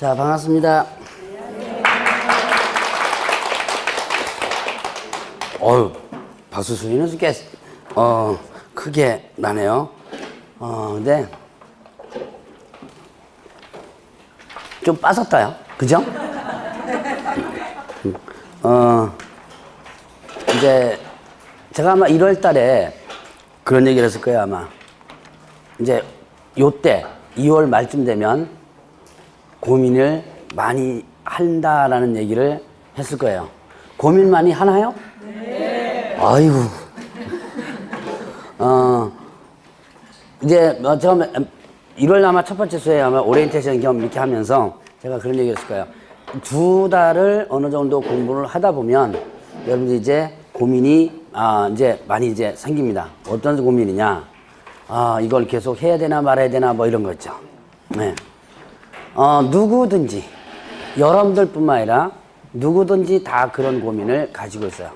자, 반갑습니다. 박수 소리는 꽤, 크게 나네요. 근데, 좀 빠졌다요. 그죠? 이제, 제가 아마 1월 달에 그런 얘기를 했을 거예요, 아마. 이제, 요때, 2월 말쯤 되면 고민을 많이 한다라는 얘기를 했을 거예요. 고민 많이 하나요? 네. 아이고. 이제, 제가 1월 아마 첫 번째 수에 아마 오리엔테이션 겸 이렇게 하면서 제가 그런 얘기를 했을 거예요. 2달을 어느 정도 공부를 하다 보면 여러분들 이제 고민이, 이제 많이 이제 생깁니다. 어떤 고민이냐. 이걸 계속 해야 되나 말아야 되나 뭐 이런 거 있죠. 네. 누구든지, 여러분들 뿐만 아니라 누구든지 다 그런 고민을 가지고 있어요.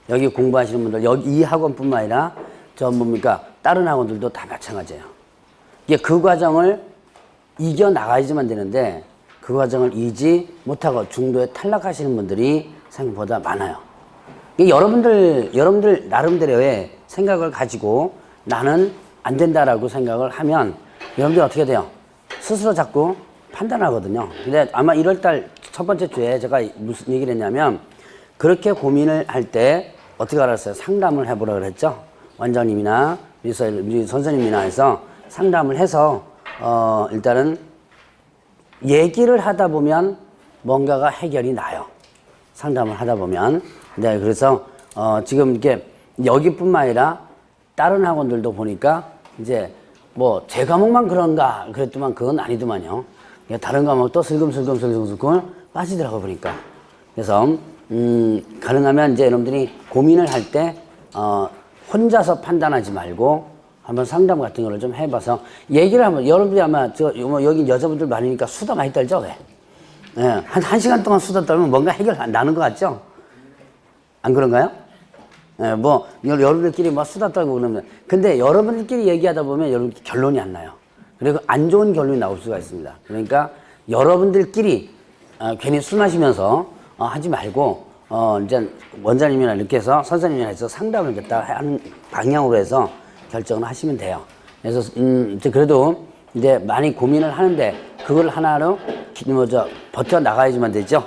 여기 공부하시는 분들, 여기 이 학원 뿐만 아니라 다른 학원들도 다 마찬가지예요. 이게 그 과정을 이겨나가야지만 되는데 그 과정을 이기지 못하고 중도에 탈락하시는 분들이 생각보다 많아요. 여러분들 나름대로의 생각을 가지고 나는 안 된다라고 생각을 하면 여러분들 어떻게 돼요? 스스로 자꾸 판단하거든요. 근데 아마 1월달 첫 번째 주에 제가 무슨 얘기를 했냐면 그렇게 고민을 할 때 어떻게 알았어요? 상담을 해보라 그랬죠? 원장님이나 우리 선생님이나 해서 상담을 해서 일단은 얘기를 하다 보면 뭔가가 해결이 나요. 상담을 하다 보면. 네, 그래서 지금 이렇게 여기뿐만 아니라 다른 학원들도 보니까 이제 뭐 제 과목만 그런가 그랬더만 그건 아니더만요. 다른 과목도 슬금슬금 빠지더라고 보니까. 그래서 가능하면 이제 여러분들이 고민을 할 때 혼자서 판단하지 말고 한번 상담 같은 거를 좀 해봐서 얘기를 하면 여러분들이 아마 여기 여자분들 많으니까 수다 많이 떨죠, 왜? 예, 한 시간 동안 수다 떨면 뭔가 해결 나는 것 같죠? 안 그런가요? 예, 여러분들끼리 수다 떨고 그러면. 근데 여러분들끼리 얘기하다 보면 여러분 결론이 안 나요. 그리고 안 좋은 결론이 나올 수가 있습니다. 그러니까 여러분들끼리 괜히 술 마시면서 하지 말고 이제 원장님이나 이렇게 해서 선생님이나 해서 상담을 갖다 하는 방향으로 해서 결정을 하시면 돼요. 그래서 이제 그래도 이제 많이 고민을 하는데 그걸 하나로 버텨 나가야지만 되죠.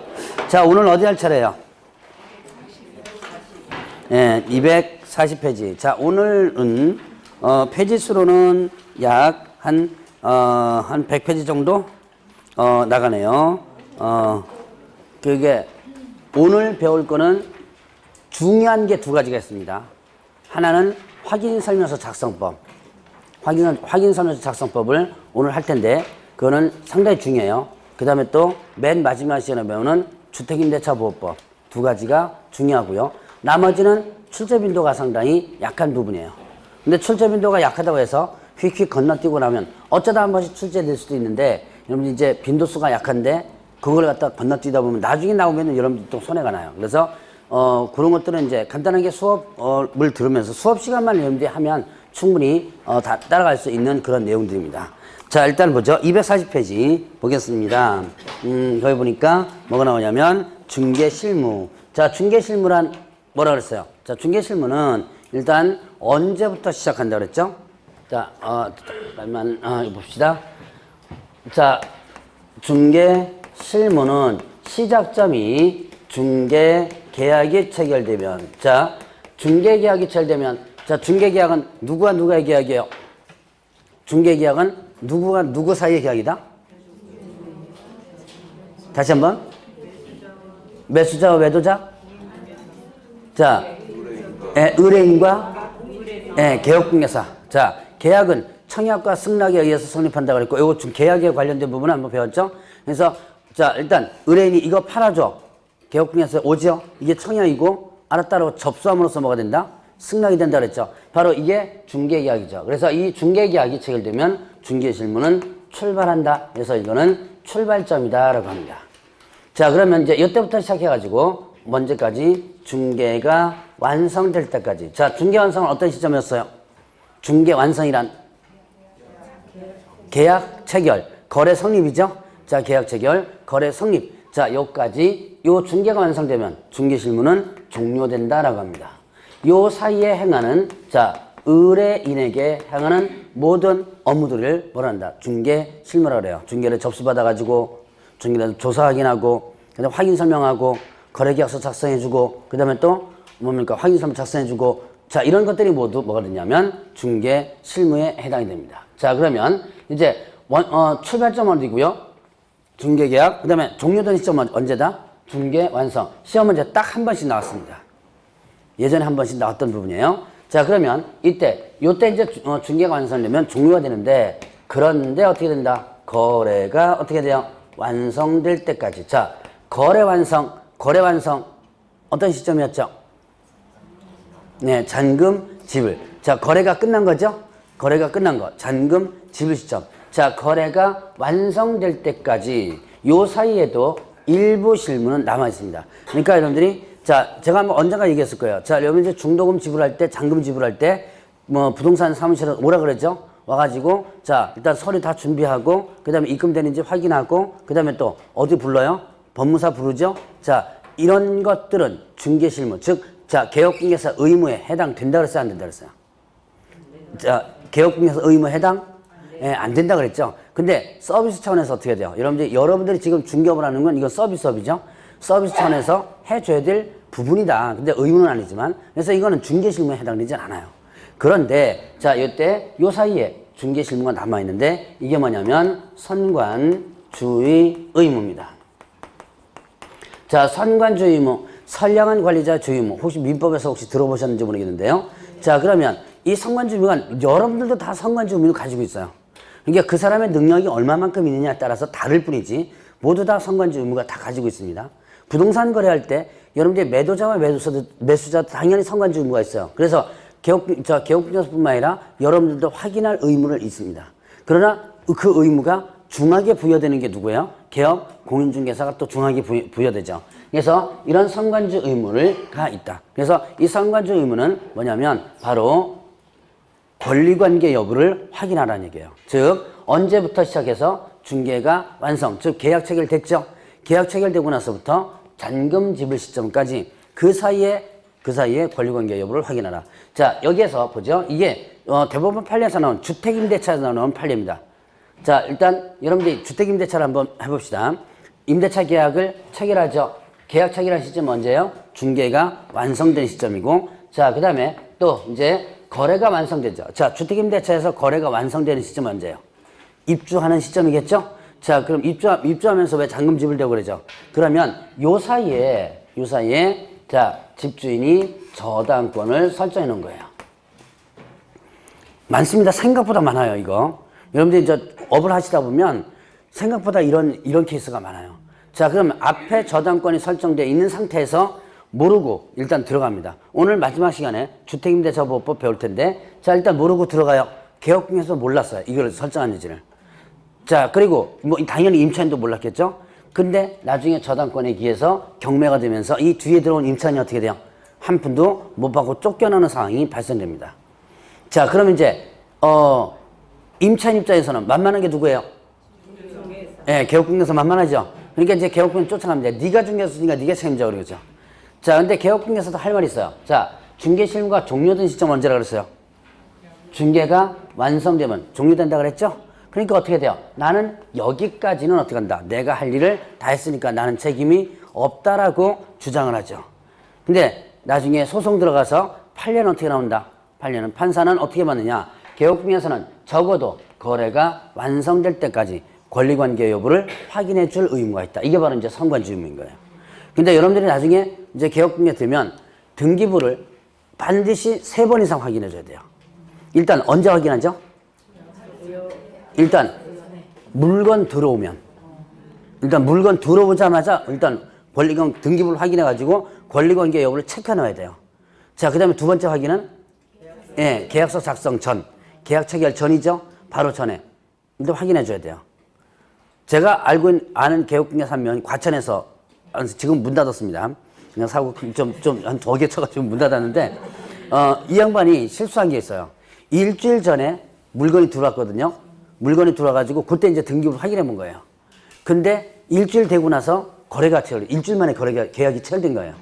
자, 오늘 어디 할 차례예요? 예, 240페이지. 자, 오늘은 페이지 수로는 약 한 100페이지 정도 나가네요. 그게 오늘 배울 거는 중요한 게 두 가지가 있습니다. 하나는 확인설명서 작성법. 확인설명서 작성법을 오늘 할 텐데 그거는 상당히 중요해요. 그 다음에 또 맨 마지막 시간에 배우는 주택임대차보호법. 두 가지가 중요하고요. 나머지는 출제빈도가 상당히 약한 부분이에요. 근데 출제빈도가 약하다고 해서 휙휙 건너뛰고 나면 어쩌다 한 번씩 출제될 수도 있는데 여러분 이제 빈도수가 약한데 그걸 갖다 건너뛰다 보면 나중에 나오면 여러분들 또 손해가 나요. 그래서 그런 것들은 이제 간단하게 수업을 들으면서 수업 시간만 여러분들이 하면 충분히 다 따라갈 수 있는 그런 내용들입니다. 자, 일단 보죠. 240페이지 보겠습니다. 거기 보니까 뭐가 나오냐면 중개실무. 자, 중개실무란 뭐라 그랬어요? 자, 중개실무는 일단 언제부터 시작한다 그랬죠? 자, 잠깐만, 이거 봅시다. 자, 중개실무는 시작점이 중개계약이 체결되면, 자, 중개계약이 체결되면, 자, 중개계약은 누구와 누구의 계약이에요? 중개계약은 누구와 누구 사이의 계약이다? 다시 한번. 매수자와 매도자? 자, 의뢰인과 개업공개사. 자, 계약은 청약과 승낙에 의해서 성립한다고 그랬고, 이거 좀 계약에 관련된 부분을 한번 배웠죠? 그래서, 자, 일단, 의뢰인이 이거 팔아줘. 개업공개사 오죠? 이게 청약이고, 알았다라고 접수함으로써 뭐가 된다? 승낙이 된다 그랬죠? 바로 이게 중개계약이죠. 그래서 이 중개계약이 체결되면 중개실무는 출발한다. 그래서 이거는 출발점이다라고 합니다. 자, 그러면 이제 이때부터 시작해가지고, 먼저까지 중개가 완성될 때까지. 자, 중개 완성은 어떤 시점이었어요? 중개 완성이란? 계약 체결, 거래 성립이죠? 자, 계약 체결, 거래 성립. 자, 요까지 요 중개가 완성되면 중개 실무는 종료된다라고 합니다. 요 사이에 행하는 자, 의뢰인에게 행하는 모든 업무들을 뭐라 한다? 중개 실무라고 그래요. 중개를 접수받아 가지고 중개를 조사 확인하고 그다음에 확인 설명하고 거래 계약서 작성해 주고 그다음에 또 뭡니까? 확인 설명 작성해 주고 자, 이런 것들이 모두 뭐가 되냐면 중개 실무에 해당이 됩니다. 자, 그러면 이제 출발점은 어디고요? 중개 계약. 그다음에 종료된 시점은 언제다? 중개 완성. 시험 문제 딱 한 번씩 나왔습니다. 예전에 한 번씩 나왔던 부분이에요. 자, 그러면 요때 이제 중개가 완성되면 종료가 되는데 그런데 어떻게 된다? 거래가 어떻게 돼요? 완성될 때까지. 자, 거래 완성 어떤 시점이었죠? 네, 잔금 지불. 자, 거래가 끝난 거죠? 거래가 끝난 거. 잔금 지불 시점. 자, 거래가 완성될 때까지 요 사이에도 일부 실무는 남아 있습니다. 그러니까 여러분들이 자, 제가 한번 언젠가 얘기했을 거예요. 자, 여러분 이제 중도금 지불할 때, 잔금 지불할 때, 뭐 부동산 사무실에 오라 그랬죠? 와가지고, 자, 일단 서류 다 준비하고, 그 다음에 입금되는지 확인하고, 그 다음에 또 어디 불러요? 법무사 부르죠? 자, 이런 것들은 중개 실무, 즉, 자, 개업공개사 의무에 해당된다 그랬어요? 안 된다 그랬어요? 자, 개업공개사 의무에 해당? 예, 안 된다 그랬죠? 근데 서비스 차원에서 어떻게 돼요? 여러분들이 지금 중개업을 하는 건 이건 서비스업이죠? 서비스 차원에서 해줘야 될 부분이다. 근데 의무는 아니지만. 그래서 이거는 중개 실무에 해당되지 않아요. 그런데, 자, 요 사이에 중개 실무가 남아있는데, 이게 뭐냐면, 선관주의 의무입니다. 자, 선관주의 의무, 선량한 관리자 주의 의무. 혹시 민법에서 혹시 들어보셨는지 모르겠는데요. 자, 그러면 이 선관주의 의무가 여러분들도 다 선관주의 의무를 가지고 있어요. 그러니까 그 사람의 능력이 얼마만큼 있느냐에 따라서 다를 뿐이지, 모두 다 선관주의 의무가 다 가지고 있습니다. 부동산 거래할 때 여러분들이 매도자와 매수자도 당연히 선관주의 의무가 있어요. 그래서 개업공개사뿐만 아니라 여러분들도 확인할 의무를 있습니다. 그러나 그 의무가 중하게 부여되는 게 누구예요? 개업 공인중개사가 또 중하게 부여되죠. 그래서 이런 선관주의 의무가 있다. 그래서 이 선관주의 의무는 뭐냐면 바로 권리관계 여부를 확인하라는 얘기예요. 즉 언제부터 시작해서 중개가 완성, 즉 계약 체결됐죠. 계약 체결되고 나서부터 잔금 지불 시점까지 그 사이에 권리관계 여부를 확인하라. 자, 여기에서 보죠. 이게 대법원 판례에서 나온 주택임대차에서 나온 판례입니다. 자, 일단 여러분들이 주택임대차를 한번 해봅시다. 임대차 계약을 체결하죠. 계약 체결한 시점 언제예요? 중개가 완성된 시점이고, 자, 그 다음에 또 이제 거래가 완성되죠. 자, 주택임대차에서 거래가 완성되는 시점 언제예요? 입주하는 시점이겠죠? 자, 그럼 입주하면서 왜 잔금 지불되고 그러죠? 그러면 요 사이에 자, 집주인이 저당권을 설정해 놓은 거예요. 많습니다. 생각보다 많아요, 이거. 여러분들이 업을 하시다 보면 생각보다 이런 케이스가 많아요. 자, 그럼 앞에 저당권이 설정되어 있는 상태에서 모르고 일단 들어갑니다. 오늘 마지막 시간에 주택임대차보호법 배울 텐데, 자, 일단 모르고 들어가요. 개업공개에서 몰랐어요. 이걸 설정하는지를. 자, 그리고 뭐 당연히 임차인도 몰랐겠죠? 근데 나중에 저당권에 기해서 경매가 되면서 이 뒤에 들어온 임차인이 어떻게 돼요? 한 푼도 못 받고 쫓겨나는 상황이 발생됩니다. 자, 그러면 이제 임차인 입장에서는 만만한 게 누구예요? 예, 개업공개에서 만만하죠? 그러니까 이제 개업공개 쫓아갑니다. 네가 중개사니까 네가 책임져 그러죠. 자, 근데 개업공개에서도 할 말이 있어요. 자, 중개 실무가 종료된 시점 언제라 그랬어요? 중개가 완성되면 종료된다 그랬죠? 그러니까 어떻게 돼요? 나는 여기까지는 어떻게 한다? 내가 할 일을 다 했으니까 나는 책임이 없다라고 주장을 하죠. 근데 나중에 소송 들어가서 판례는 어떻게 나온다? 판사는 어떻게 받느냐? 개업공개에서는 적어도 거래가 완성될 때까지 권리관계 여부를 확인해 줄 의무가 있다. 이게 바로 이제 선관주의 의무인 거예요. 근데 여러분들이 나중에 이제 개업공개 되면 등기부를 반드시 3번 이상 확인해 줘야 돼요. 일단 언제 확인하죠? 일단 물건 들어오면, 일단 물건 들어오자마자 일단 권리관 등기부를 확인해 가지고 권리관계 여부를 체크해 놔야 돼요. 자, 그 다음에 두 번째 확인은 예, 계약서 작성 전, 계약 체결 전이죠. 바로 전에 일단 확인해 줘야 돼요. 제가 아는 개업공개사 한 명이 과천에서 지금 문 닫았습니다. 그냥 사고 좀 한 2개 쳐가지고 문 닫았는데 이 양반이 실수한 게 있어요. 일주일 전에 물건이 들어왔거든요. 물건이 들어와가지고 그때 이제 등기부를 확인해 본 거예요. 근데 일주일 되고 나서 거래가 일주일 만에 계약이 체결된 거예요.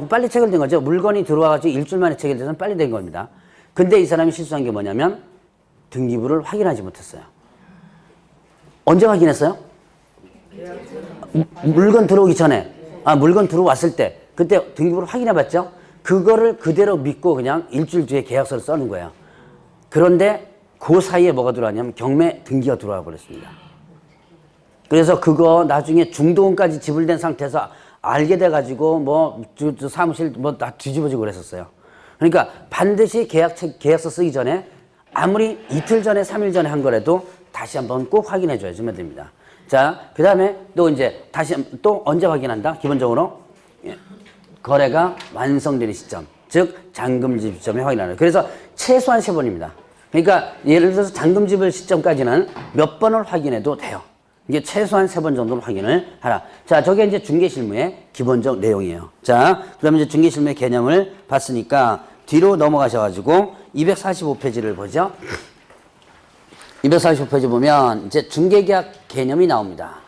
빨리 체결된 거죠. 물건이 들어와가지고 일주일 만에 체결돼서 빨리 된 겁니다. 근데 이 사람이 실수한 게 뭐냐면 등기부를 확인하지 못했어요. 언제 확인했어요? 물건 들어오기 전에. 물건 들어왔을 때. 그때 등기부를 확인해 봤죠? 그거를 그대로 믿고 그냥 일주일 뒤에 계약서를 써는 거예요. 그런데 그 사이에 뭐가 들어왔냐면 경매 등기가 들어와 버렸습니다. 그래서 그거 나중에 중도금까지 지불된 상태에서 알게 돼가지고 뭐 사무실 뭐 다 뒤집어지고 그랬었어요. 그러니까 반드시 계약서 쓰기 전에 아무리 이틀 전에 3일 전에 한 거라도 다시 한번 꼭 확인해 줘야지만 됩니다. 자, 그 다음에 또 이제 다시 또 언제 확인한다? 기본적으로 거래가 완성되는 시점, 즉 잔금집 시점에 확인하는. 그래서 최소한 3번입니다. 그러니까 예를 들어서 잔금집을 시점까지는 몇 번을 확인해도 돼요. 이게 최소한 3번 정도는 확인을 하라. 자, 저게 이제 중개실무의 기본적 내용이에요. 자, 그러면 이제 중개실무의 개념을 봤으니까 뒤로 넘어가셔가지고 245페이지를 보죠. 245페이지 보면 이제 중개계약 개념이 나옵니다.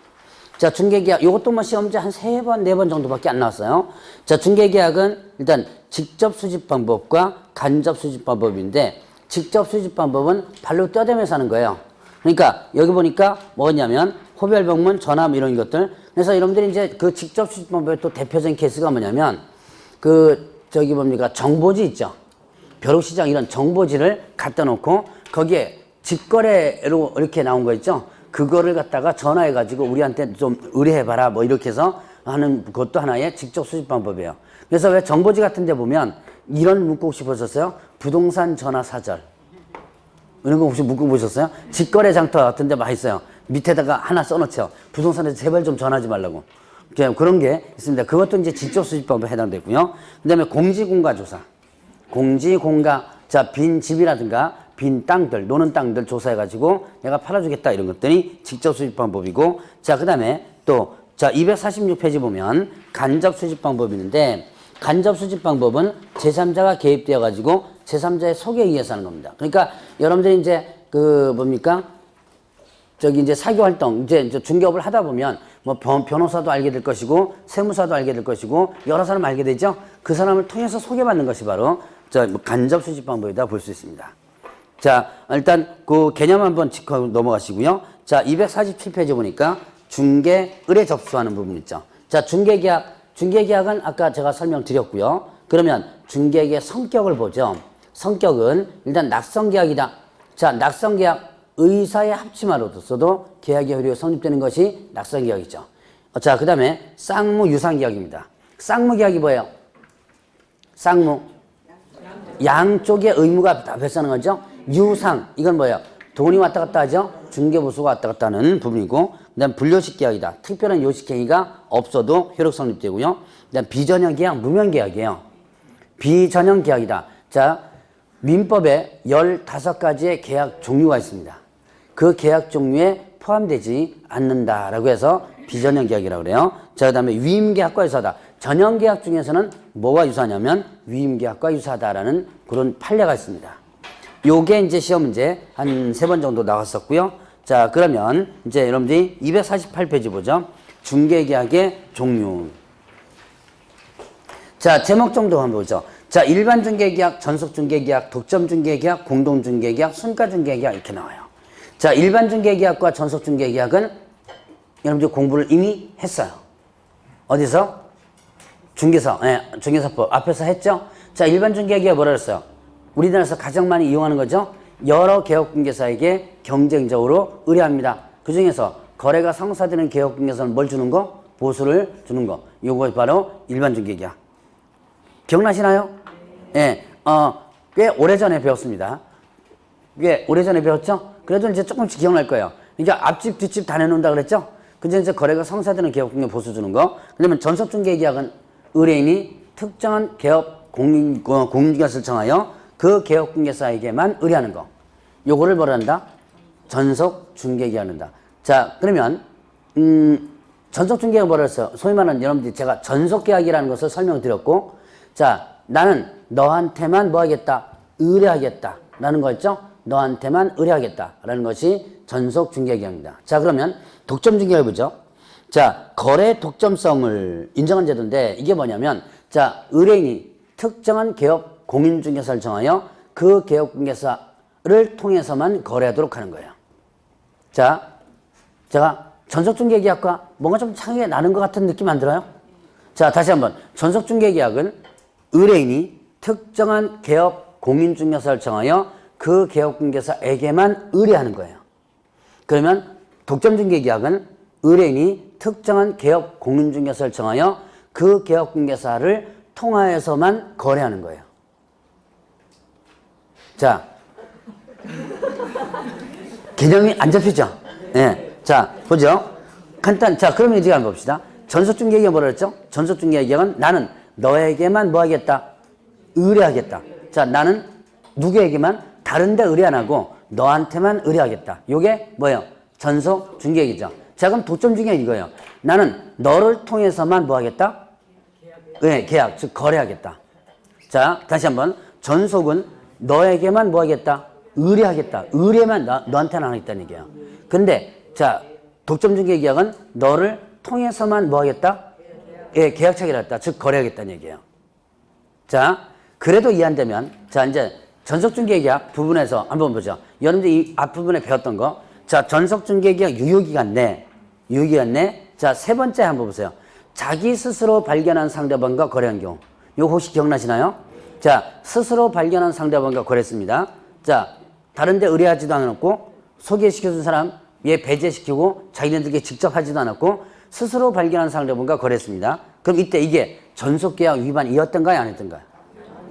자, 중개계약, 요것도 뭐 시험지 한 3번, 4번 정도밖에 안 나왔어요. 자, 중개계약은 일단 직접 수집 방법과 간접 수집 방법인데, 직접 수집 방법은 발로 떼대면서 하는 거예요. 그러니까 여기 보니까 뭐냐면 호별병문, 전함 이런 것들. 그래서 여러분들이 이제 그 직접 수집 방법의 또 대표적인 케이스가 뭐냐면 저기 뭡니까 정보지 있죠. 벼룩시장 이런 정보지를 갖다 놓고 거기에 직거래로 이렇게 나온 거 있죠. 그거를 갖다가 전화해가지고 우리한테 좀 의뢰해봐라 뭐 이렇게 해서 하는 것도 하나의 직접 수집 방법이에요. 그래서 왜 정보지 같은 데 보면 이런 문구 혹시 보셨어요? 부동산 전화 사절. 이런 거 혹시 문구 보셨어요? 직거래 장터 같은 데 많이 있어요. 밑에다가 하나 써놓죠. 부동산에서 제발 좀 전하지 말라고. 그런 게 있습니다. 그것도 이제 직접 수집 방법에 해당되고요. 그 다음에 공지공가 조사. 공지공가. 자, 빈 집이라든가 빈 땅들, 노는 땅들 조사해가지고 내가 팔아주겠다 이런 것들이 직접 수집 방법이고, 자, 그 다음에 또, 자, 246페이지 보면 간접 수집 방법이 있는데, 간접 수집 방법은 제3자가 개입되어가지고 제3자의 속에 의해서 하는 겁니다. 그러니까 여러분들이 이제 뭡니까? 저기 이제 사교활동, 이제 중개업을 하다 보면 뭐 변호사도 알게 될 것이고, 세무사도 알게 될 것이고, 여러 사람 알게 되죠? 그 사람을 통해서 소개받는 것이 바로 간접 수집 방법이다 볼 수 있습니다. 자, 일단 그 개념 한번 짚고 넘어가시고요. 자, 247페이지 보니까 중개, 의뢰 접수하는 부분 있죠. 자, 중개계약은 아까 제가 설명드렸고요. 그러면 중개계의 성격을 보죠. 성격은 일단 낙성계약이다. 자, 낙성계약 의사의 합치만으로서도 계약의 효력이 성립되는 것이 낙성계약이죠. 자, 그 다음에 쌍무 유상계약입니다. 쌍무계약이 뭐예요? 쌍무. 양쪽의 의무가 다 발생하는 거죠. 유상, 이건 뭐예요? 돈이 왔다 갔다 하죠. 중개보수가 왔다 갔다 하는 부분이고, 그 다음 불요식 계약이다. 특별한 요식행위가 없어도 효력 성립되고요. 그 다음 비전형 계약, 무명 계약이에요. 비전형 계약이다. 자, 민법에 15가지의 계약 종류가 있습니다. 그 계약 종류에 포함되지 않는다라고 해서 비전형 계약이라고 그래요. 자, 그 다음에 위임계약과 유사하다. 전형 계약 중에서는 뭐가 유사하냐면 위임계약과 유사하다라는 그런 판례가 있습니다. 요게 이제 시험 문제 한 3번 정도 나왔었고요. 자, 그러면 이제 여러분들이 248페이지 보죠. 중개계약의 종류. 자, 제목 정도 한번 보죠. 자, 일반 중개계약, 전속 중개계약, 독점 중개계약, 공동 중개계약, 순가 중개계약 이렇게 나와요. 자, 일반 중개계약과 전속 중개계약은 여러분들 공부를 이미 했어요. 어디서? 중개사, 중개사법 앞에서 했죠? 자, 일반 중개계약 뭐라 그랬어요? 우리나라에서 가장 많이 이용하는 거죠? 여러 개업공개사에게 경쟁적으로 의뢰합니다. 그 중에서 거래가 성사되는 개업공개사는 뭘 주는 거? 보수를 주는 거. 요거 바로 일반 중개계약. 기억나시나요? 예, 꽤 오래전에 배웠습니다. 꽤 오래전에 배웠죠? 그래도 이제 조금씩 기억날 거예요. 그러니까 앞집, 뒷집 다 내놓는다 그랬죠? 근데 이제 거래가 성사되는 개업공개 보수 주는 거. 그러면 전속중개계약은 의뢰인이 특정한 개업 공인중개사를 정하여 그 개업공개사에게만 의뢰하는 거. 요거를 뭐라 한다? 전속중개계약 한다. 자, 그러면 전속중개가 뭐라 했어요? 소위 말하는 여러분들이 제가 전속계약이라는 것을 설명드렸고, 자, 나는 너한테만 뭐 하겠다? 의뢰하겠다. 라는 거 있죠? 너한테만 의뢰하겠다라는 것이 전속중개계약입니다. 자, 그러면 독점중개계약 보죠. 자, 거래 독점성을 인정한 제도인데 이게 뭐냐면 자, 의뢰인이 특정한 개업 공인중개사를 정하여 그 개업 중개사를 통해서만 거래하도록 하는 거예요. 자, 제가 전속중개계약과 뭔가 좀 차이가 나는 것 같은 느낌 안 들어요? 자, 다시 한번. 전속중개계약은 의뢰인이 특정한 개업 공인중개사를 정하여 그 개업중개사에게만 의뢰하는 거예요. 그러면 독점중개계약은 의뢰인이 특정한 개업 공인중개사를 정하여 그 개업중개사를 통하여서만 거래하는 거예요. 자, 개념이 안 잡히죠? 네. 자, 보죠. 자, 그러면 이제 한번 봅시다. 전속중개계약이 뭐라 그랬죠? 전속중개계약은 나는 너에게만 뭐 하겠다? 의뢰하겠다. 자, 나는 누구에게만 다른 데 의뢰 안 하고 너한테만 의뢰하겠다. 요게 뭐예요? 전속중개계약이죠. 자, 그럼 독점중개계약 이거예요. 나는 너를 통해서만 뭐 하겠다? 네, 계약, 즉 거래하겠다. 자, 다시 한번. 전속은 너에게만 뭐 하겠다? 의뢰하겠다. 의뢰만 너한테는 안 하겠다는 얘기예요. 근데 자, 독점중개계약은 너를 통해서만 뭐 하겠다? 예, 계약 체결하겠다. 즉 거래하겠다는 얘기예요. 자, 그래도 이해 안 되면 자, 이제 전속중개계약 부분에서 한번 보죠. 여러분들 이 앞부분에 배웠던 거. 자, 전속중개계약 유효기간 내. 자, 세 번째 한번 보세요. 자기 스스로 발견한 상대방과 거래한 경우. 이거 혹시 기억나시나요? 자, 스스로 발견한 상대방과 거래했습니다. 자, 다른 데 의뢰하지도 않았고 소개시켜준 사람 얘 배제시키고 자기네들에게 직접 하지도 않았고 스스로 발견한 상대방과 거래했습니다. 그럼 이때 이게 전속계약 위반이었던가요? 아니었던가요?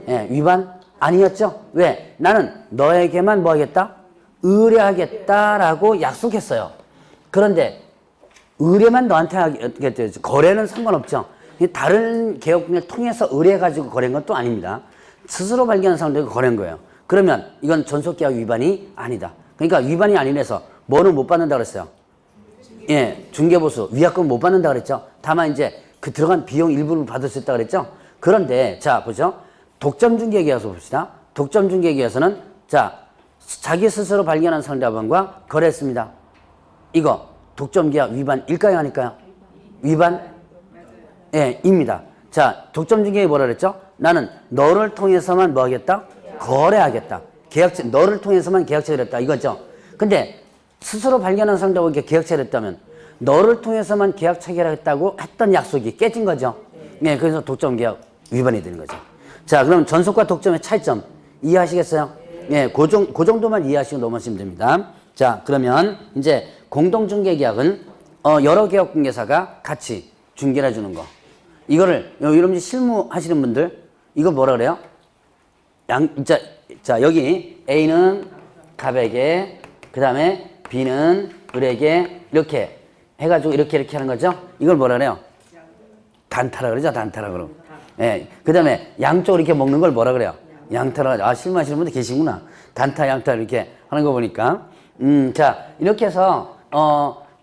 예, 위반 아니었죠? 왜? 나는 너에게만 뭐 하겠다? 의뢰하겠다라고 약속했어요. 그런데 의뢰만 너한테 하겠다. 거래는 상관없죠. 다른 개업군을 통해서 의뢰해가지고 거래한 것도 아닙니다. 스스로 발견한 상대가 거래한 거예요. 그러면 이건 전속계약 위반이 아니다. 그러니까 위반이 아니라서 뭐는 못 받는다 그랬어요? 예, 중개보수, 위약금 못 받는다 그랬죠? 다만 이제 그 들어간 비용 일부를 받을 수 있다 그랬죠? 그런데 자, 보죠. 독점중개계약에서 봅시다. 독점중개계약에서는 자, 자기 스스로 발견한 상대방과 거래했습니다. 이거 독점계약 위반일까요? 아닐까요? 위반? 예, 입니다. 자, 독점중개계약이 뭐라 그랬죠? 나는 너를 통해서만 뭐 하겠다? 거래하겠다. 너를 통해서만 계약 체결했다. 이거죠. 근데 스스로 발견한 상대방에게 계약 체결했다면 너를 통해서만 계약 체결하겠다고 했던 약속이 깨진 거죠. 네, 그래서 독점계약 위반이 되는 거죠. 자, 그럼 전속과 독점의 차이점 이해하시겠어요? 네, 그 정도만 이해하시고 넘어가시면 됩니다. 자, 그러면 이제 공동중개계약은 여러 개업중개사가 같이 중개를 해주는 거. 이거를 여러분들 실무 하시는 분들 이거 뭐라 그래요? 자, 여기 A는 갑에게, 그 다음에 B는 을에게 이렇게 해가지고 이렇게 하는 거죠. 이걸 뭐라 그래요? 단타라 그러죠. 단타라 그러고. 예. 그 다음에 양쪽으로 이렇게 먹는 걸 뭐라 그래요? 양타라. 아, 실무하시는 분들 계시구나. 단타, 양타 이렇게 하는 거 보니까. 자, 이렇게 해서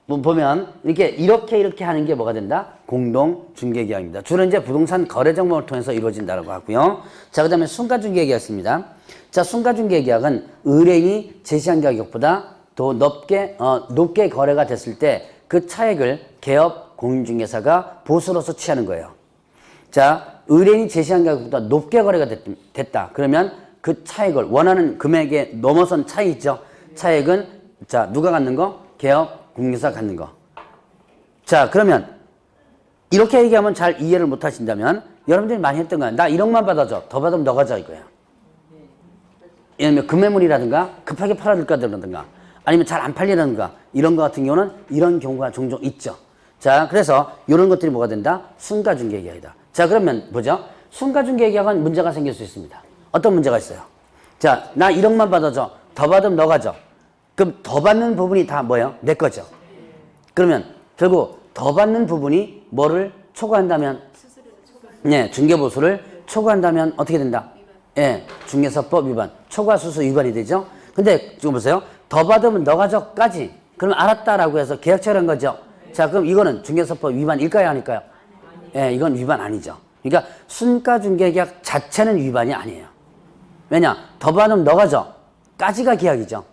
보면 이렇게 하는 게 뭐가 된다? 공동중개계약입니다. 주로 이제 부동산 거래 정보를 통해서 이루어진다고 하고요. 자, 그 다음에 순가중개계약입니다. 자, 순가중개계약은 의뢰인이 제시한 가격보다 더 높게 거래가 됐을 때 그 차액을 개업 공인중개사가 보수로서 취하는 거예요. 자, 의뢰인이 제시한 가격보다 높게 거래가 됐다. 그러면 그 차액을 원하는 금액에 넘어선 차익 있죠. 차액은 자, 누가 갖는 거? 개업 공인중개사가 갖는 거. 자, 그러면 이렇게 얘기하면 잘 이해를 못 하신다면 여러분들이 많이 했던 거야. 나 1억만 받아줘. 더 받으면 너 가져 이거야. 예를 들면 금매물이라든가 급하게 팔아들까든가 아니면 잘 안 팔리라든가 이런 거 같은 경우는 이런 경우가 종종 있죠. 자, 그래서 이런 것들이 뭐가 된다? 순가중개계약이다. 자, 그러면 보죠. 순가중개계약은 문제가 생길 수 있습니다. 어떤 문제가 있어요? 자, 나 1억만 받아줘. 더 받으면 너 가져. 그럼 더 받는 부분이 다 뭐예요? 내 거죠. 그러면 결국 더 받는 부분이 뭐를 초과한다면? 네, 중개보수를 초과한다면 어떻게 된다? 예, 중개사법 위반, 초과수수 위반이 되죠. 근데 지금 보세요. 더 받으면 너 가져까지. 그러면 알았다라고 해서 계약 체결한 거죠. 자, 그럼 이거는 중개사법 위반일까요? 아닐까요? 예, 이건 위반 아니죠. 그러니까 순가중개계약 자체는 위반이 아니에요. 왜냐? 더 받으면 너 가져. 까지가 계약이죠.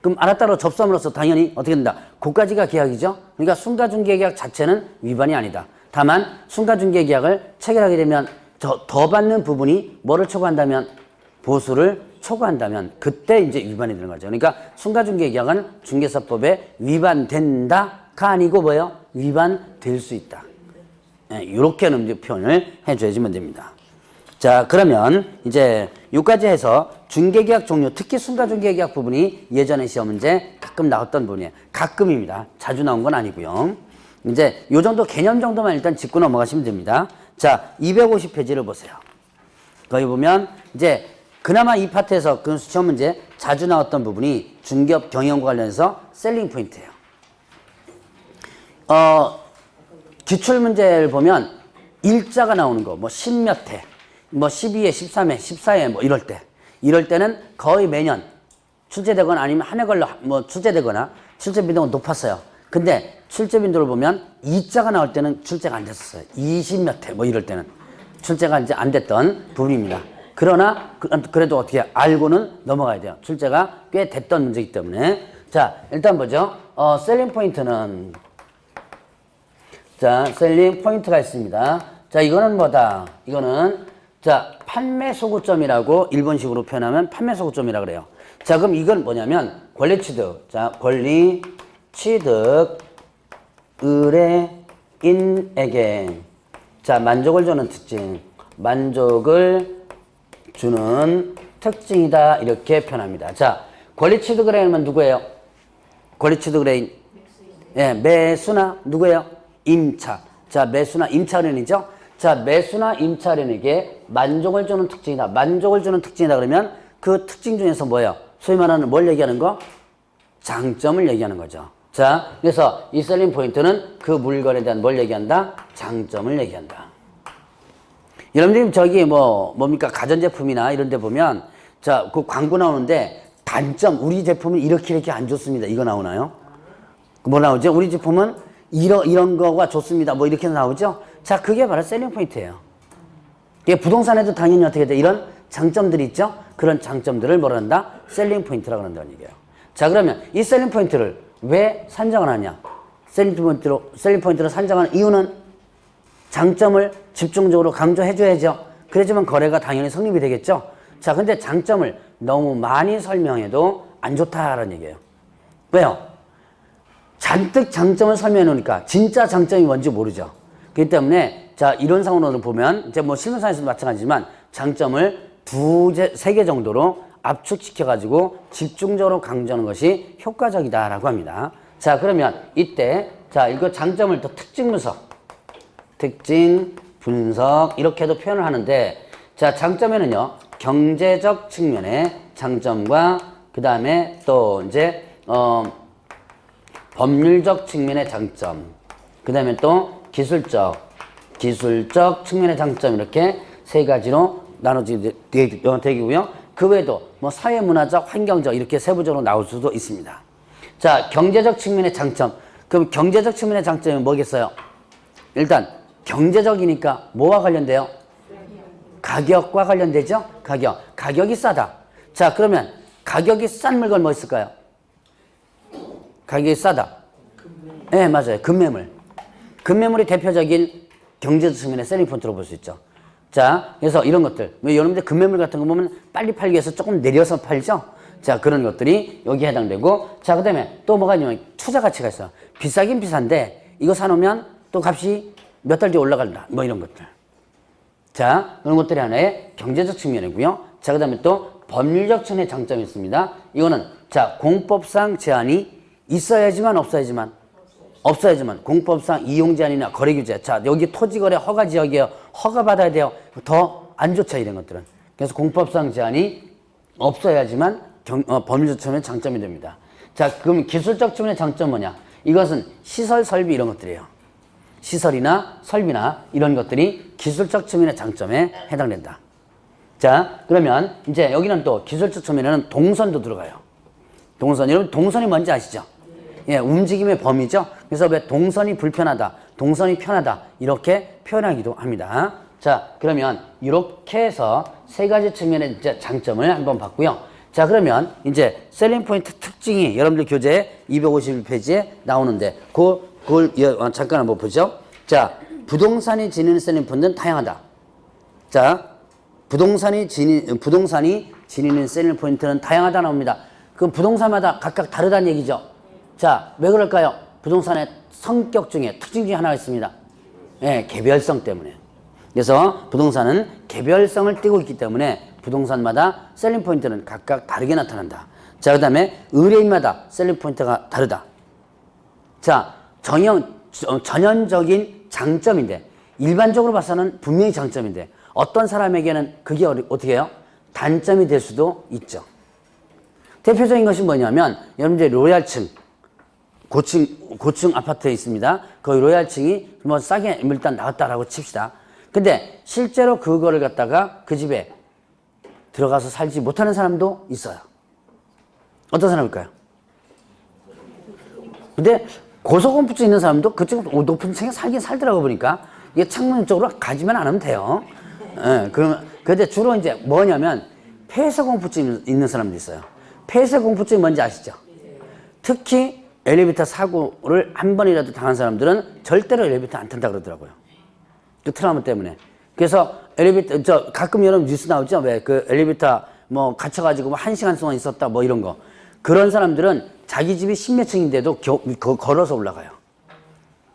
그럼 알았다로 접수함으로써 당연히 어떻게 된다? 그까지가 계약이죠. 그러니까 순가중개계약 자체는 위반이 아니다. 다만 순가중개계약을 체결하게 되면 더 받는 부분이 뭐를 초과한다면 보수를 초과한다면 그때 이제 위반이 되는 거죠. 그러니까 순가중개계약은 중개사법에 위반된다가 아니고 뭐예요? 위반될 수 있다. 네, 이렇게는 표현을 해줘야지만 됩니다. 자, 그러면 이제 여기까지 해서 중개계약 종류, 특히 순가중개계약 부분이 예전에 시험 문제 가끔 나왔던 부분이에요. 가끔입니다. 자주 나온 건 아니고요. 이제 요 정도 개념 정도만 일단 짚고 넘어가시면 됩니다. 자, 250페이지를 보세요. 거기 보면 이제 그나마 이 파트에서 그 시험 문제 자주 나왔던 부분이 중개업 경영과 관련해서 셀링 포인트예요. 기출 문제를 보면 일자가 나오는 거, 뭐 10몇 회, 뭐 12회, 13회, 14회 뭐 이럴 때는 거의 매년 출제되거나 아니면 한 해 걸로 뭐 출제되거나 출제 빈도가 높았어요. 근데 출제 빈도를 보면 2자가 나올 때는 출제가 안 됐었어요. 20몇 회 뭐 이럴 때는 출제가 이제 안 됐던 부분입니다. 그러나 그래도 어떻게 알고는 넘어가야 돼요. 출제가 꽤 됐던 문제이기 때문에. 자, 일단 보죠. 셀링 포인트는 자, 셀링 포인트가 있습니다. 자, 이거는 뭐다? 이거는 자, 판매 소구점이라고 일본식으로 표현하면 판매 소구점이라고 그래요. 자, 그럼 이건 뭐냐면 권리 취득. 자, 권리 취득 의뢰인에게 자, 만족을 주는 특징. 만족을 주는 특징이다. 이렇게 표현합니다. 자, 권리 취득 의뢰인은 누구예요? 권리 취득 의뢰인. 예, 매수나 누구예요? 임차. 자, 매수나 임차 의뢰인이죠? 자, 매수나 임차 의뢰인에게 만족을 주는 특징이다. 만족을 주는 특징이다 그러면 그 특징 중에서 뭐예요? 소위 말하는 뭘 얘기하는 거? 장점을 얘기하는 거죠. 자, 그래서 이 셀링 포인트는 그 물건에 대한 뭘 얘기한다? 장점을 얘기한다. 여러분들 저기 뭡니까? 가전제품이나 이런 데 보면 자, 그 광고 나오는데 단점, 우리 제품은 이렇게 안 좋습니다. 이거 나오나요? 뭐 나오죠? 우리 제품은 이런 거가 좋습니다. 뭐 이렇게 나오죠? 자, 그게 바로 셀링 포인트예요. 이게 부동산에도 당연히 어떻게 돼? 이런 장점들이 있죠? 그런 장점들을 뭐라 한다? 셀링 포인트라고 한다는 얘기예요. 자, 그러면 이 셀링 포인트를 왜 산정을 하냐? 셀링 포인트로 산정하는 이유는 장점을 집중적으로 강조해줘야죠. 그래야지만 거래가 당연히 성립이 되겠죠. 자, 근데 장점을 너무 많이 설명해도 안 좋다라는 얘기예요. 왜요? 잔뜩 장점을 설명해 놓으니까 진짜 장점이 뭔지 모르죠. 그렇기 때문에 자, 이런 상황으로 보면 이제 뭐 실무상에서도 마찬가지지만 장점을 세 개 정도로 압축시켜 가지고 집중적으로 강조하는 것이 효과적이다라고 합니다. 자, 그러면 이때 자, 이거 장점을 또 특징 분석 이렇게도 표현을 하는데 자, 장점에는요. 경제적 측면의 장점과 그다음에 또 이제 법률적 측면의 장점, 그다음에 또 기술적 측면의 장점 이렇게 세 가지로 나눠지게 되고요. 그 외에도 뭐 사회문화적, 환경적 이렇게 세부적으로 나올 수도 있습니다. 자, 경제적 측면의 장점. 그럼 경제적 측면의 장점이 뭐겠어요? 일단 경제적이니까 뭐와 관련돼요? 가격과 관련되죠? 가격이 싸다. 자, 그러면 가격이 싼 물건 뭐 있을까요? 가격이 싸다. 네, 맞아요. 금매물. 금매물이 대표적인 경제적 측면의 셀링 포인트로 볼 수 있죠. 자, 그래서 이런 것들. 여러분들 금매물 같은 거 보면 빨리 팔기 위해서 조금 내려서 팔죠? 자, 그런 것들이 여기에 해당되고. 자, 그 다음에 또 뭐가 있냐면 투자 가치가 있어. 비싸긴 비싼데 이거 사놓으면 또 값이 몇 달 뒤에 올라간다. 뭐 이런 것들. 자, 그런 것들이 하나의 경제적 측면이고요. 자, 그 다음에 또 법률적 측면의 장점이 있습니다. 이거는 자, 공법상 제한이 있어야지만 없어야지만 공법상 이용 제한이나 거래 규제. 자, 여기 토지 거래 허가 지역이에요. 허가 받아야 돼요. 더 안 좋죠, 이런 것들은. 그래서 공법상 제한이 없어야지만 법률적 측면의 장점이 됩니다. 자, 그럼 기술적 측면의 장점 뭐냐? 이것은 시설 설비 이런 것들이에요. 시설이나 설비나 이런 것들이 기술적 측면의 장점에 해당된다. 자, 그러면 이제 여기는 또 기술적 측면에는 동선도 들어가요. 동선. 여러분 동선이 뭔지 아시죠? 예, 움직임의 범위죠. 그래서 왜 동선이 불편하다, 동선이 편하다 이렇게 표현하기도 합니다. 자, 그러면 이렇게 해서 세 가지 측면의 이제 장점을 한번 봤고요. 자, 그러면 이제 셀링 포인트 특징이 여러분들 교재 251페이지에 나오는데 그걸 잠깐 한번 보죠. 자, 부동산이 지니는 셀링 포인트는 다양하다. 자, 부동산이 지니는 셀링 포인트는 다양하다 나옵니다. 그럼 부동산마다 각각 다르다는 얘기죠. 자, 왜 그럴까요? 부동산의 성격 중에 특징 중에 하나가 있습니다. 예, 개별성 때문에. 그래서 부동산은 개별성을 띠고 있기 때문에 부동산마다 셀링 포인트는 각각 다르게 나타난다. 자, 그 다음에 의뢰인마다 셀링 포인트가 다르다. 자, 전형적인 장점인데 일반적으로 봐서는 분명히 장점인데 어떤 사람에게는 그게 어떻게 해요? 단점이 될 수도 있죠. 대표적인 것이 뭐냐면 여러분들 로얄층 고층 아파트에 있습니다. 그 로얄층이 뭐 싸게 일단 나왔다라고 칩시다. 근데 실제로 그거를 갖다가 그 집에 들어가서 살지 못하는 사람도 있어요. 어떤 사람일까요? 근데 고소공포증 있는 사람도 그쪽 높은 층에 살긴 살더라고 보니까 이게 창문 쪽으로 가지만 않으면 돼요. 예, 근데 주로 이제 뭐냐면 폐쇄공포증 있는 사람도 있어요. 폐쇄공포증이 뭔지 아시죠? 특히 엘리베이터 사고를 한 번이라도 당한 사람들은 절대로 엘리베이터 안 탄다 그러더라고요. 그 트라우마 때문에. 그래서 엘리베이터, 가끔 여러분 뉴스 나오죠? 왜 그 엘리베이터 뭐 갇혀가지고 뭐 1시간 동안 있었다 뭐 이런 거. 그런 사람들은 자기 집이 10몇 층인데도 걸어서 올라가요.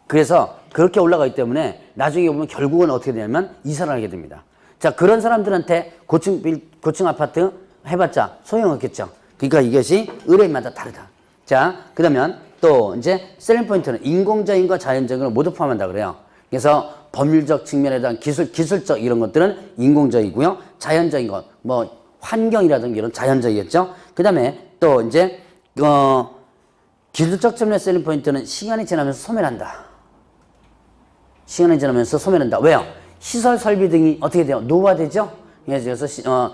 그래서 그렇게 올라가기 때문에 나중에 보면 결국은 어떻게 되냐면 이사를 하게 됩니다. 자, 그런 사람들한테 고층 아파트 해봤자 소용없겠죠. 그러니까 이것이 의뢰인마다 다르다. 자, 그러면 또 이제 셀링 포인트는 인공적인과 자연적인 걸 모두 포함한다 그래요. 그래서 법률적 측면에 대한 기술적 이런 것들은 인공적이고요. 자연적인 것, 뭐 환경이라든가 이런 자연적이겠죠. 그 다음에 또 이제 기술적 측면의 셀링 포인트는 시간이 지나면서 소멸한다. 시간이 지나면서 소멸한다. 왜요? 시설 설비 등이 어떻게 돼요? 노후화되죠? 그래서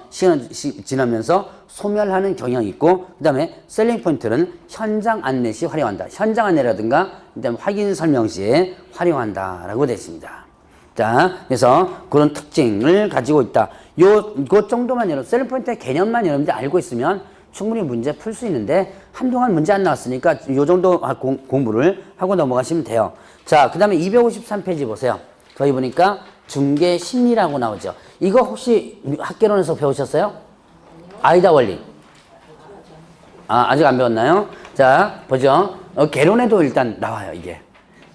시간이 지나면서 소멸하는 경향이 있고, 그 다음에 셀링 포인트는 현장 안내 시 활용한다. 현장 안내라든가, 그 다음에 확인 설명 시에 활용한다라고 되어 있습니다. 자, 그래서 그런 특징을 가지고 있다. 그 정도만 셀링 포인트의 개념만 여러분들 알고 있으면 충분히 문제 풀 수 있는데, 한동안 문제 안 나왔으니까 요 정도 공부를 하고 넘어가시면 돼요. 자, 그 다음에 253페이지 보세요. 거기 보니까 중개 심리라고 나오죠. 이거 혹시 학개론에서 배우셨어요? 아이다 원리. 아직 안 배웠나요? 자, 보죠. 개론에도 일단 나와요, 이게.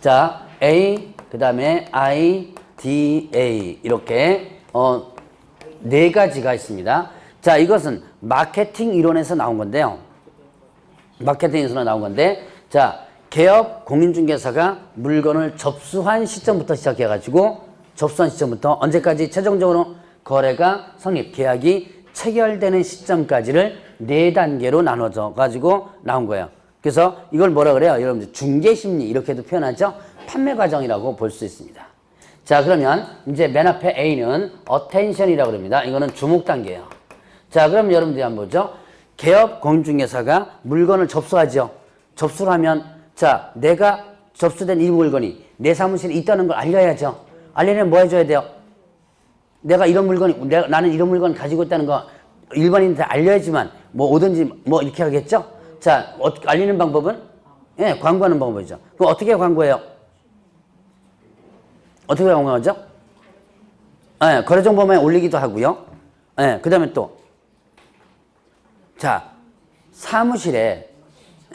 자, A, 그 다음에 I, D, A. 이렇게, 네 가지가 있습니다. 자, 이것은 마케팅 이론에서 나온 건데요. 마케팅에서 나온 건데, 자, 개업 공인중개사가 물건을 접수한 시점부터 시작해가지고, 접수한 시점부터 언제까지 최종적으로 거래가 성립, 계약이 체결되는 시점까지를 4단계로 나눠져 가지고 나온 거예요. 그래서 이걸 뭐라 그래요? 여러분들 중개심리 이렇게도 표현하죠? 판매 과정이라고 볼 수 있습니다. 자, 그러면 이제 맨 앞에 A는 attention이라고 합니다. 이거는 주목 단계예요. 자, 그럼 여러분들이 한번 보죠. 개업 공인중개사가 물건을 접수하죠. 접수를 하면 자, 내가 접수된 이 물건이 내 사무실에 있다는 걸 알려야죠. 알려면 뭐 해줘야 돼요? 나는 이런 물건 가지고 있다는 거 일반인한테 알려야지만 뭐 오든지 뭐 이렇게 하겠죠? 자, 알리는 방법은? 예, 광고하는 방법이죠. 그럼 어떻게 광고해요? 어떻게 광고하죠? 예, 거래정보망에 올리기도 하고요. 예, 그 다음에 또, 자, 사무실에,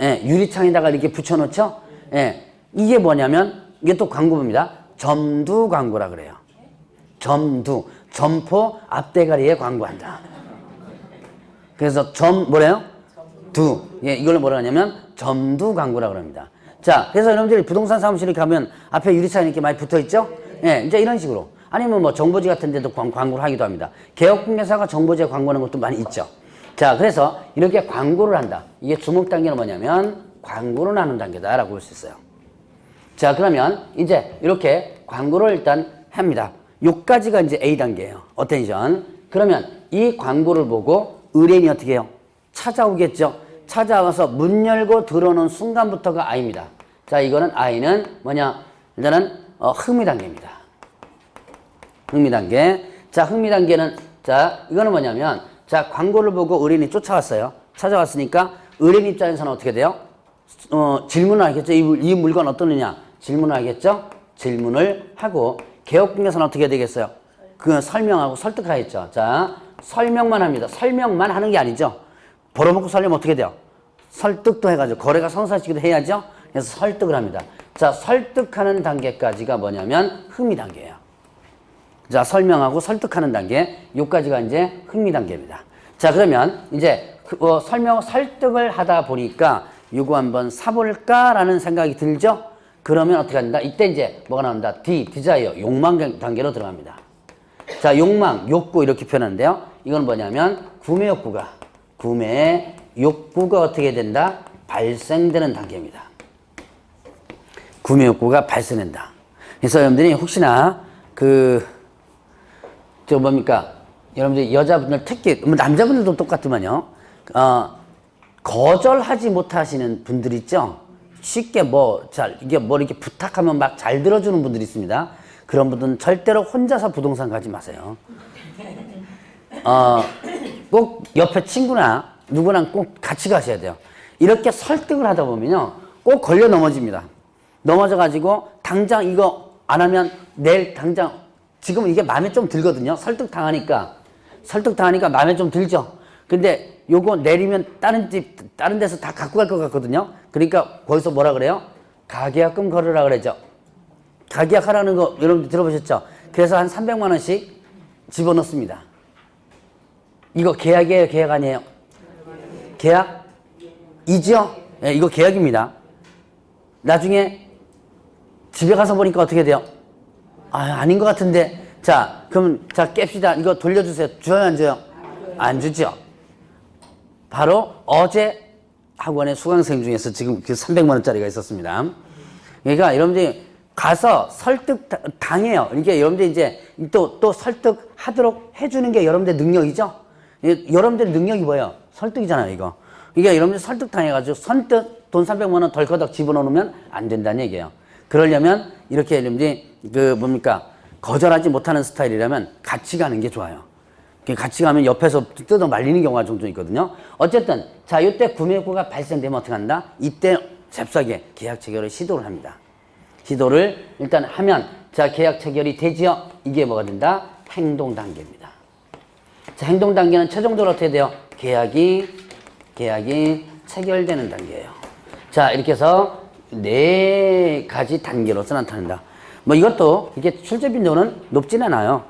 예, 유리창에다가 이렇게 붙여놓죠? 예, 이게 뭐냐면, 이게 또 광고입니다. 점두 광고라 그래요. 점포 앞대가리에 광고한다. 그래서 뭐래요? 예, 이걸로 뭐라 하냐면 점두 광고라 그럽니다. 자, 그래서 여러분들이 부동산 사무실에 가면 앞에 유리창이 이렇게 많이 붙어 있죠? 예, 이제 이런 식으로. 아니면 뭐 정보지 같은 데도 광고를 하기도 합니다. 개업공개사가 정보지에 광고하는 것도 많이 있죠. 자, 그래서 이렇게 광고를 한다. 이게 주목 단계는 뭐냐면 광고를 하는 단계다라고 볼 수 있어요. 자, 그러면 이제 이렇게 광고를 일단 합니다. 요까지가 이제 A 단계예요. 어텐션. 그러면 이 광고를 보고 의뢰인이 어떻게 해요? 찾아오겠죠. 찾아와서 문 열고 들어오는 순간부터가 I입니다. 자, 이거는 I는 뭐냐? 일단은 흥미 단계입니다. 흥미 단계. 자, 흥미 단계는 자, 이거는 뭐냐면 자, 광고를 보고 의뢰인이 쫓아왔어요. 찾아왔으니까 의뢰인 입장에서는 어떻게 돼요? 질문을 하겠죠. 이 물건 어떠느냐? 질문을 하겠죠. 질문을 하고 개업 중에서는 어떻게 되겠어요? 그 설명하고 설득하겠죠. 자, 설명만 합니다. 설명만 하는 게 아니죠. 벌어먹고 살려면 어떻게 돼요? 설득도 해가지고 거래가 성사시키도 해야죠. 그래서 설득을 합니다. 자, 설득하는 단계까지가 뭐냐면 흥미 단계예요. 자, 설명하고 설득하는 단계, 요까지가 이제 흥미 단계입니다. 자, 그러면 이제 설명, 설득을 하다 보니까 요거 한번 사볼까라는 생각이 들죠? 그러면 어떻게 한다? 이때 이제 뭐가 나온다? 디자이어, 욕망 단계로 들어갑니다. 자, 욕망, 욕구 이렇게 표현하는데요. 이건 뭐냐면 구매 욕구가 어떻게 된다? 발생되는 단계입니다. 구매 욕구가 발생된다. 그래서 여러분들이 혹시나 여러분들 여자분들 특히 남자분들도 똑같지만요. 거절하지 못하시는 분들 있죠. 쉽게 이렇게 부탁하면 막 잘 들어주는 분들이 있습니다. 그런 분들은 절대로 혼자서 부동산 가지 마세요. 꼭 옆에 친구나 누구랑 꼭 같이 가셔야 돼요. 이렇게 설득을 하다 보면요, 꼭 걸려 넘어집니다. 넘어져가지고 당장 이거 안 하면 내일 당장 지금 이게 마음에 좀 들거든요. 설득당하니까 마음에 좀 들죠. 근데 요거 내리면 다른 데서 다 갖고 갈 것 같거든요. 그러니까 거기서 뭐라 그래요? 가계약금 걸으라 그러죠. 가계약 하라는 거 여러분들 들어보셨죠? 그래서 한 300만 원씩 집어넣습니다. 이거 계약이에요? 계약 아니에요? 계약이죠? 네, 이거 계약입니다. 나중에 집에 가서 보니까 어떻게 돼요? 아닌 것 같은데. 자, 그럼 깹시다. 이거 돌려주세요. 줘요, 안 줘요? 안 주죠. 바로 어제 학원의 수강생 중에서 지금 그 300만 원짜리가 있었습니다. 그러니까 여러분들이 가서 설득 당해요. 이게 여러분들이 이제 또 설득하도록 해주는 게 여러분들 능력이죠. 여러분들 능력이 뭐예요? 설득이잖아요, 이거. 그러니까 여러분들 설득 당해가지고 선뜻 돈 300만 원 덜커덕 집어넣으면 안 된다는 얘기예요. 그러려면 이렇게 여러분들이 거절하지 못하는 스타일이라면 같이 가는 게 좋아요. 같이 가면 옆에서 뜯어 말리는 경우가 종종 있거든요. 어쨌든 자, 이때 구매 욕구가 발생되면 어떻게 한다? 이때 잽싸게 계약 체결을 시도를 합니다. 시도를 일단 하면 자, 계약 체결이 되지요. 이게 뭐가 된다? 행동 단계입니다. 자, 행동 단계는 최종적으로 어떻게 돼요? 계약이 체결되는 단계예요. 자, 이렇게 해서 4가지 단계로서 나타난다. 이것도 이게 출제 빈도는 높진 않아요.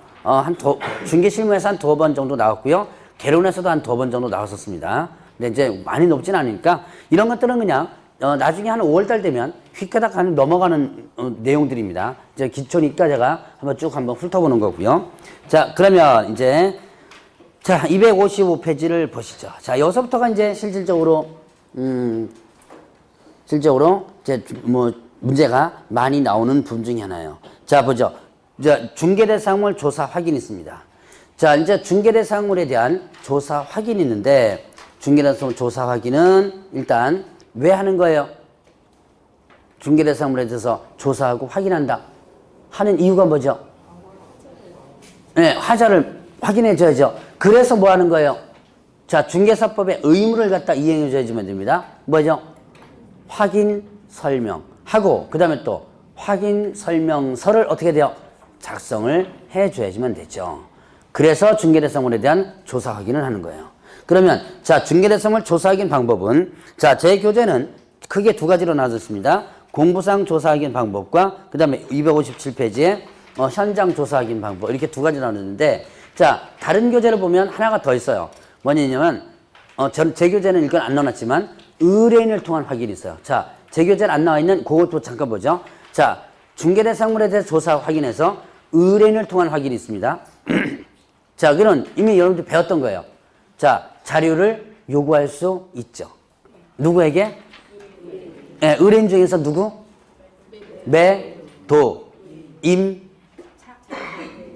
중개 실무에서 한 2번 정도 나왔고요. 개론에서도 한 2번 정도 나왔었습니다. 근데 이제 많이 높진 않으니까 이런 것들은 그냥 나중에 한 5월달 되면 휙가닥 넘어가는 내용들입니다. 이제 기초니까 제가 한번 훑어보는 거고요. 자, 그러면 이제 255페이지를 보시죠. 자, 여기서부터가 이제 실질적으로 이제 문제가 많이 나오는 부분 중에 하나예요. 자, 보죠. 자, 중개대상물 조사 확인이 있습니다. 자, 이제 중개대상물에 대한 조사 확인이 있는데, 중개대상물 조사 확인은 일단 왜 하는 거예요? 중개대상물에 대해서 조사하고 확인한다. 하는 이유가 뭐죠? 네, 하자를 확인해줘야죠. 그래서 뭐 하는 거예요? 자, 중개사법의 의무를 갖다 이행해줘야지만 됩니다. 뭐죠? 확인, 설명. 하고, 그 다음에 또 확인, 설명서를 어떻게 돼요? 작성을 해줘야지만 되죠. 그래서 중개대상물에 대한 조사 확인을 하는 거예요. 그러면 자, 중개대상물 조사 확인 방법은 자, 제 교재는 크게 2가지로 나눠졌습니다. 공부상 조사 확인 방법과 그 다음에 257페이지에 현장 조사 확인 방법 이렇게 2가지 나눴는데 자, 다른 교재를 보면 하나가 더 있어요. 뭐냐면 제 교재는 이건 안 넣어놨지만 의뢰인을 통한 확인이 있어요. 자, 제 교재는 안 나와 있는 그것도 잠깐 보죠. 자, 중개대상물에 대해서 조사 확인해서 의뢰인을 통한 확인이 있습니다. 자, 여기는 이미 여러분들 배웠던 거예요. 자, 자료를 요구할 수 있죠. 누구에게? 네, 의뢰인 중에서 누구? 매도, 임,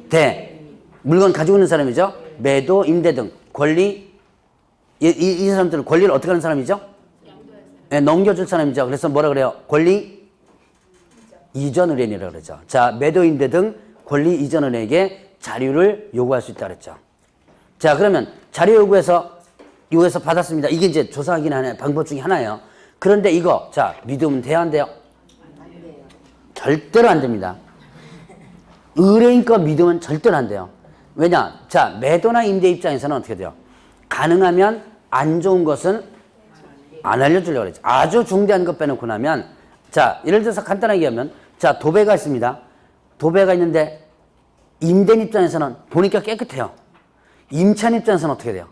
대. 물건 가지고 있는 사람이죠. 매도, 임대 등 권리. 이 사람들은 권리를 어떻게 하는 사람이죠? 네, 넘겨줄 사람이죠. 그래서 뭐라 그래요? 권리 이전 의뢰인이라고 그러죠. 자, 매도, 임대 등 권리 이전 의뢰인에게 자료를 요구할 수 있다 그랬죠. 자, 그러면 자료 요구해서 받았습니다. 이게 이제 조사 확인하는 방법 중에 하나예요. 그런데 이거, 자, 믿으면 돼요, 안 돼요? 절대로 안 됩니다. 의뢰인 거 믿으면 절대로 안 돼요. 왜냐? 자, 매도나 임대 입장에서는 어떻게 돼요? 가능하면 안 좋은 것은 안 알려주려고 그러죠. 아주 중대한 것 빼놓고 나면, 자, 예를 들어서 간단하게 하면, 자, 도배가 있습니다. 도배가 있는데, 임대인 입장에서는 보니까 깨끗해요. 임차인 입장에서는 어떻게 돼요?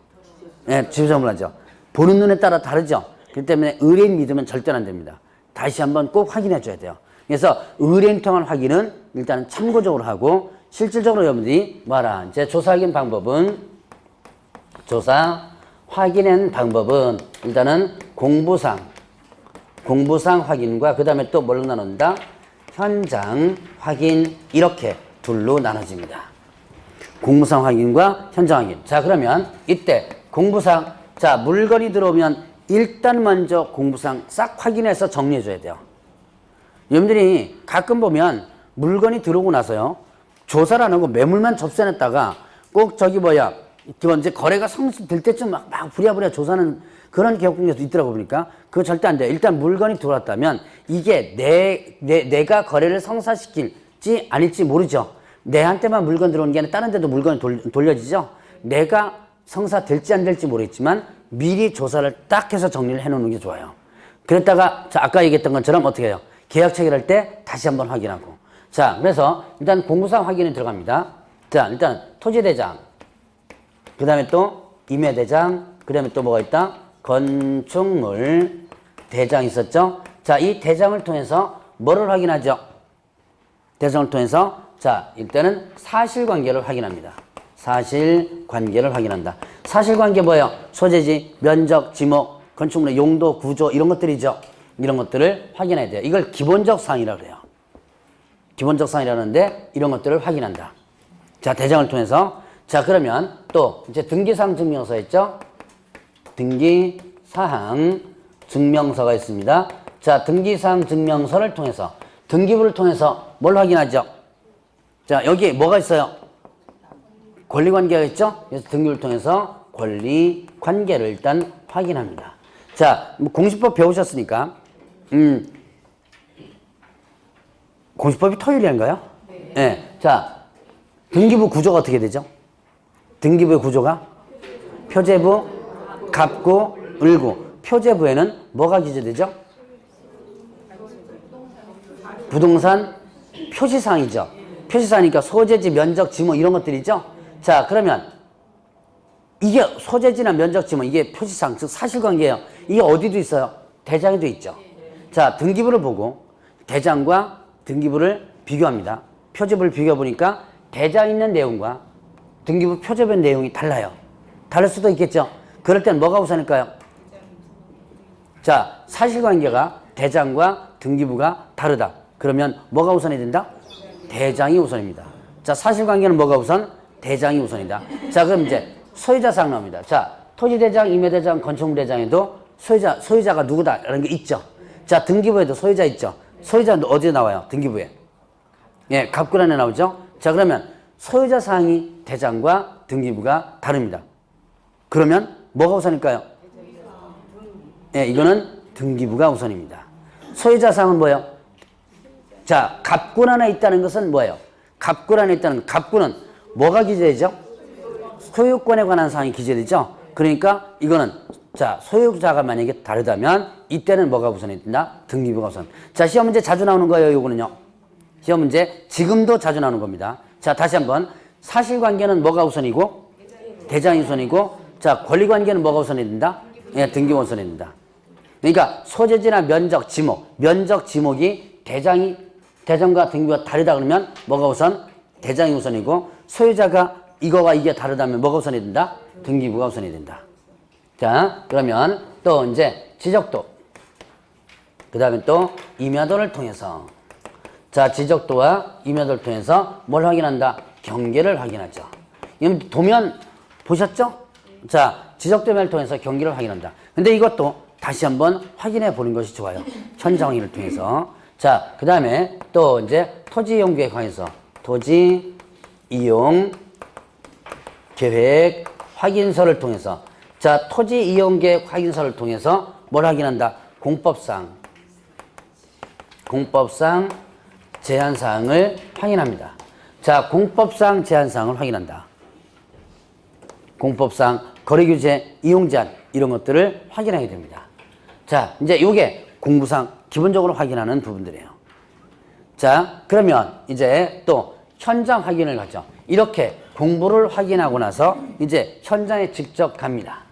예, 지저분하죠. 보는 눈에 따라 다르죠. 그렇기 때문에 의뢰인 믿으면 절대로 안 됩니다. 다시 한번 꼭 확인해 줘야 돼요. 그래서 의뢰인 통한 확인은 일단은 참고적으로 하고, 실질적으로 여러분들이 뭐하라. 이제 조사 확인 방법은, 일단은 공부상 확인과 그 다음에 또 뭘로 나눈다? 현장 확인, 이렇게 둘로 나눠집니다. 공부상 확인과 현장 확인. 자, 그러면 이때 공부상, 자, 물건이 들어오면 일단 먼저 공부상 싹 확인해서 정리해 줘야 돼요. 여러분들이 가끔 보면 물건이 들어오고 나서요, 조사를 안 하고 매물만 접수해놨다가 꼭 그건 이제 거래가 성립될 때쯤 막 부랴부랴 조사하는 그런 개업공개도 있더라고 보니까 그거 절대 안 돼요. 일단 물건이 들어왔다면 이게 내가 거래를 성사시킬지 아닐지 모르죠. 내한테만 물건 들어오는 게 아니라 다른 데도 물건이 돌려지죠. 내가 성사될지 안 될지 모르겠지만 미리 조사를 딱 해서 정리를 해놓는 게 좋아요. 그랬다가 자, 아까 얘기했던 것처럼 어떻게 해요? 계약 체결할 때 다시 한번 확인하고. 자, 그래서 일단 공부상 확인이 들어갑니다. 자, 일단 토지대장, 그 다음에 또 임야대장, 그 다음에 또 뭐가 있다? 건축물 대장 있었죠? 자, 이 대장을 통해서 뭐를 확인하죠? 대장을 통해서 자, 일단은 사실관계를 확인합니다. 사실관계를 확인한다. 사실관계 뭐예요? 소재지, 면적, 지목, 건축물의 용도, 구조 이런 것들이죠. 이런 것들을 확인해야 돼요. 이걸 기본적 사항이라고 그래요. 기본적 사항이라는데 이런 것들을 확인한다. 자, 대장을 통해서. 자, 그러면 또 이제 등기사항 증명서 있죠? 등기사항 증명서가 있습니다. 자, 등기사항 증명서를 통해서 등기부를 통해서 뭘 확인하죠? 자, 여기 뭐가 있어요? 권리관계가 있죠? 그래서 등기부를 통해서 권리관계를 일단 확인합니다. 자, 공시법 배우셨으니까 공시법이 토요일인가요? 네. 네. 자, 등기부 구조가 어떻게 되죠? 등기부의 구조가 표제부, 갑구, 을구. 표제부에는 뭐가 기재되죠? 부동산 표시사항이죠. 표시사항이니까 소재지, 면적, 지목 이런 것들이죠. 자, 그러면 이게 소재지나 면적, 지목 이게 표시사항, 즉 사실관계예요. 이게 어디도 있어요? 대장에도 있죠. 자, 등기부를 보고 대장과 등기부를 비교합니다. 표제부를 비교해보니까 대장에 있는 내용과 등기부 표제부의 내용이 달라요. 다를 수도 있겠죠. 그럴 땐 뭐가 우선일까요? 자, 사실관계가 대장과 등기부가 다르다. 그러면 뭐가 우선이 된다? 대장이 우선입니다. 자, 사실관계는 뭐가 우선? 대장이 우선이다. 자, 그럼 이제 소유자사항 나옵니다. 자, 토지대장, 임야대장, 건축물대장에도 소유자가 누구다라는 게 있죠. 자, 등기부에도 소유자 있죠. 소유자는 어디에 나와요? 등기부에. 예, 갑구란에 나오죠. 자, 그러면 소유자 사항이 대장과 등기부가 다릅니다. 그러면 뭐가 우선일까요? 예, 이거는 등기부가 우선입니다. 소유자 사항은 뭐예요? 자, 갑구란에 있다는 것은 뭐예요? 갑구란에 있다는 갑구는 뭐가 기재되죠? 소유권에 관한 사항이 기재되죠. 그러니까 이거는 자, 소유자가 만약에 다르다면 이때는 뭐가 우선이 된다? 등기부가 우선. 자, 시험 문제 자주 나오는 거예요, 요거는요. 시험 문제 지금도 자주 나오는 겁니다. 자, 다시 한번 사실관계는 뭐가 우선이고? 대장이 우선이고, 자, 권리관계는 뭐가 우선이 된다? 예, 등기부가 우선이 된다. 그러니까 소재지나 면적, 지목, 면적, 지목이 대장과 등기부가 다르다 그러면 뭐가 우선? 대장이 우선이고, 소유자가 이거와 이게 다르다면 뭐가 우선이 된다? 등기부가 우선이 된다. 자, 그러면 또 이제 지적도, 그 다음에 또 임야도를 통해서, 자, 지적도와 임야도를 통해서 뭘 확인한다? 경계를 확인하죠. 도면 보셨죠? 자, 지적도면을 통해서 경계를 확인한다. 근데 이것도 다시 한번 확인해 보는 것이 좋아요. 현장 확인을 통해서. 자, 그 다음에 또 이제 토지 이용 계획 관해서 토지 이용 계획 확인서를 통해서 자, 토지 이용계획 확인서를 통해서 뭘 확인한다? 공법상 제한사항을 확인합니다. 자, 공법상 제한사항을 확인한다. 공법상 거래규제, 이용제한 이런 것들을 확인하게 됩니다. 자, 이제 요게 공부상 기본적으로 확인하는 부분들이에요. 자, 그러면 이제 또 현장 확인을 하죠. 이렇게 공부를 확인하고 나서 이제 현장에 직접 갑니다.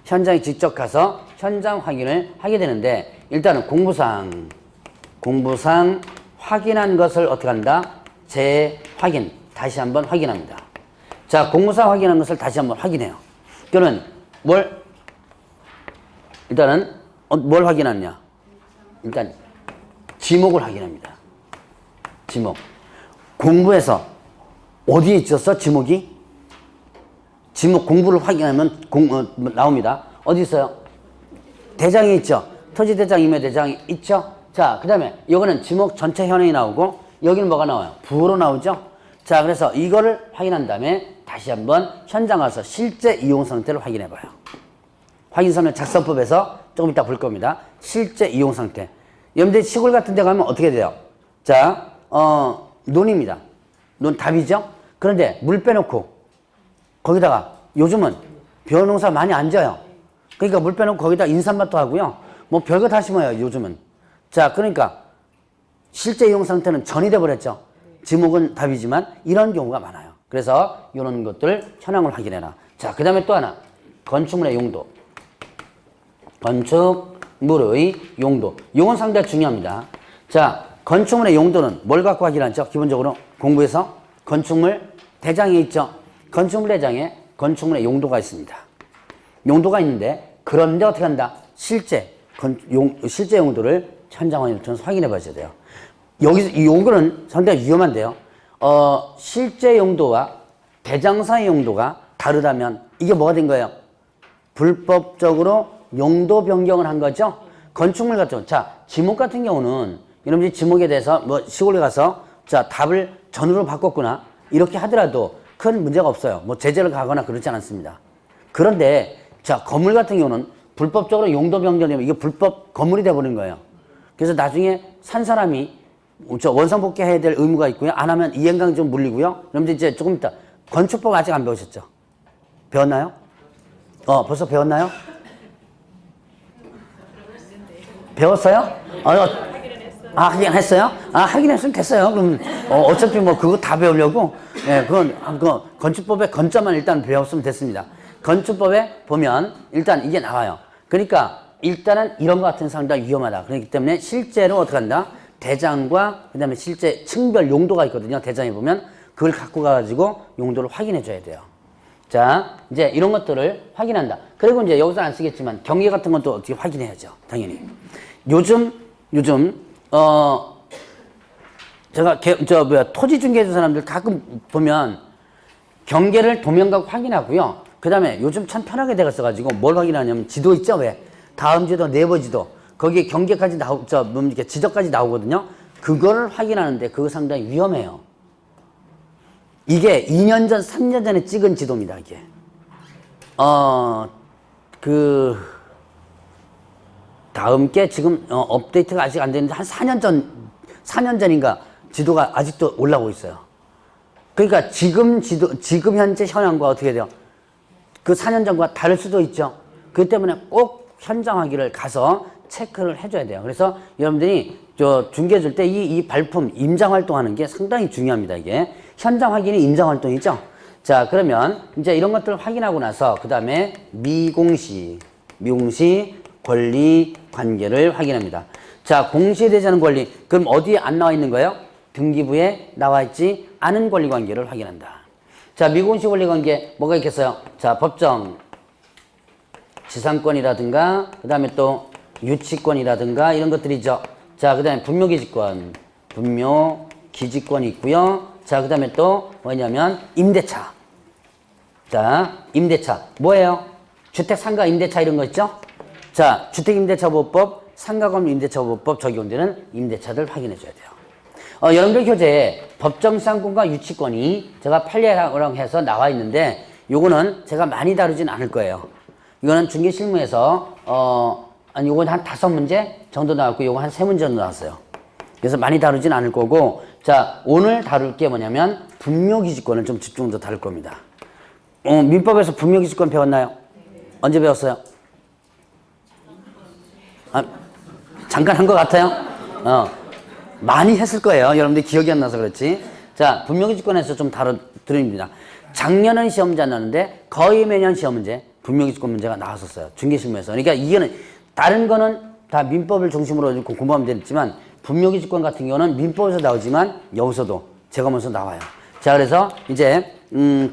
현장에 직접 가서 현장 확인을 하게 되는데 일단은 공부상 확인한 것을 어떻게 한다? 재확인, 다시 한번 확인합니다. 자, 공부상 확인한 것을 다시 한번 확인해요. 그러면 일단은 뭘 확인하느냐? 일단 지목을 확인합니다. 지목. 공부에서 어디에 있었어? 지목이? 지목 공부를 확인하면 나옵니다. 어디 있어요? 대장에 있죠? 토지 대장, 임야 대장이 있죠? 자, 그 다음에 이거는 지목 전체 현황이 나오고 여기는 뭐가 나와요? 부호로 나오죠? 자, 그래서 이거를 확인한 다음에 다시 한번 현장 와서 실제 이용 상태를 확인해 봐요. 확인서는 작성법에서 조금 이따 볼 겁니다. 실제 이용 상태. 여러분들 시골 같은 데 가면 어떻게 돼요? 자, 논입니다. 논 답이죠? 그런데 물 빼놓고 거기다가 요즘은 벼농사 많이 안 져요. 그러니까 물 빼놓고 거기다 인삼밭도 하고요. 뭐 별거 다 심어요, 요즘은. 자, 그러니까 실제 이용 상태는 전이 돼버렸죠. 지목은 답이지만 이런 경우가 많아요. 그래서 이런 것들 현황을 확인해라. 자, 그 다음에 또 하나. 건축물의 용도. 건축물의 용도. 이건 상당히 중요합니다. 자, 건축물의 용도는 뭘 갖고 확인하죠? 기본적으로 공부에서 건축물 대장에 있죠. 건축물 대장에 건축물의 용도가 있습니다. 용도가 있는데 그런데 어떻게 한다? 실제 용도를 현장 확인을 통해서 확인해 봐야 돼요. 여기서 요거는 상당히 위험한데요. 실제 용도와 대장사의 용도가 다르다면 이게 뭐가 된 거예요? 불법적으로 용도 변경을 한 거죠. 건축물 같은 자, 지목 같은 경우는 여러분들이 지목에 대해서 뭐 시골에 가서 자, 답을 전으로 바꿨구나 이렇게 하더라도 큰 문제가 없어요. 뭐 제재를 가거나 그렇지 않습니다. 그런데 자, 건물 같은 경우는 불법적으로 용도 변경되면 이게 불법 건물이 돼버린 거예요. 그래서 나중에 산 사람이 원상복귀 해야 될 의무가 있고요. 안 하면 이행강 좀 물리고요. 여러분들 이제 조금 이따 건축법 아직 안 배우셨죠? 배웠나요? 벌써 배웠나요? 배웠어요? 하긴 했어요? 하긴 했으면 됐어요. 그럼, 어차피 뭐 그거 다 배우려고, 예, 그건 건축법의 건자만 일단 배웠으면 됐습니다. 건축법에 보면 일단 이게 나와요. 그러니까 일단은 이런 것 같은 상당히 위험하다. 그렇기 때문에 실제로 어떻게 한다? 대장과 그 다음에 실제 층별 용도가 있거든요. 대장에 보면 그걸 갖고 가가지고 용도를 확인해 줘야 돼요. 자, 이제 이런 것들을 확인한다. 그리고 이제 여기서 안 쓰겠지만 경계 같은 것도 어떻게 확인해야죠. 당연히. 요즘 제가 토지 중개해준 사람들 가끔 보면 경계를 도면각 확인하고요. 그 다음에 요즘 참 편하게 돼가지고 뭘 확인하냐면 지도 있죠? 왜? 다음 지도, 네버 지도. 거기에 경계까지 이렇게 지적까지 나오거든요. 그거를 확인하는데 그거 상당히 위험해요. 이게 2년 전, 3년 전에 찍은 지도입니다, 이게. 다음 게 지금, 업데이트가 아직 안 됐는데 한 4년 전인가 지도가 아직도 올라오고 있어요. 그러니까 지금 현재 현황과 어떻게 돼요? 그 4년 전과 다를 수도 있죠. 그렇기 때문에 꼭 현장 확인을 가서 체크를 해줘야 돼요. 그래서 여러분들이 중개해 줄 때 이 발품 임장 활동하는 게 상당히 중요합니다. 이게 현장 확인이 임장 활동이죠. 자, 그러면 이제 이런 것들을 확인하고 나서 그 다음에 미공시 권리 관계를 확인합니다. 자, 공시되지 않은 권리. 그럼 어디에 안 나와 있는 거예요? 등기부에 나와 있지 않은 권리 관계를 확인한다. 자, 미공시 권리 관계 뭐가 있겠어요? 자, 법정 지상권이라든가 그 다음에 또 유치권이라든가 이런 것들이죠. 자, 그 다음에 분묘기지권이 있고요. 자, 그 다음에 또 뭐냐면 임대차. 자, 임대차 뭐예요? 주택 상가 임대차 이런 거 있죠? 자, 주택임대차보호법, 상가건물 임대차보호법 적용되는 임대차들 확인해 줘야 돼요. 여러분들 교재에 법정상권과 유치권이 제가 판례랑 해서 나와 있는데 요거는 제가 많이 다루진 않을 거예요. 이거는 중개실무에서 아니 요건 한 5문제 정도 나왔고 요거 한 3문제 정도 나왔어요. 그래서 많이 다루진 않을 거고, 자 오늘 다룰 게 뭐냐면 분묘기지권을 좀 집중해서 다룰 겁니다. 민법에서 분묘기지권 배웠나요? 언제 배웠어요? 잠깐 한 것 같아요. 많이 했을 거예요. 여러분들 기억이 안 나서 그렇지. 자, 분묘기지권에서 좀 다뤄드립니다. 작년은 시험 잘 나왔는데 거의 매년 시험 문제, 분묘기지권 문제가 나왔었어요. 중개실무에서. 그러니까 이게는 다른 거는 다 민법을 중심으로 공부하면 되겠지만 분묘기지권 같은 경우는 민법에서 나오지만 여기서도 제가 먼저 나와요. 자, 그래서 이제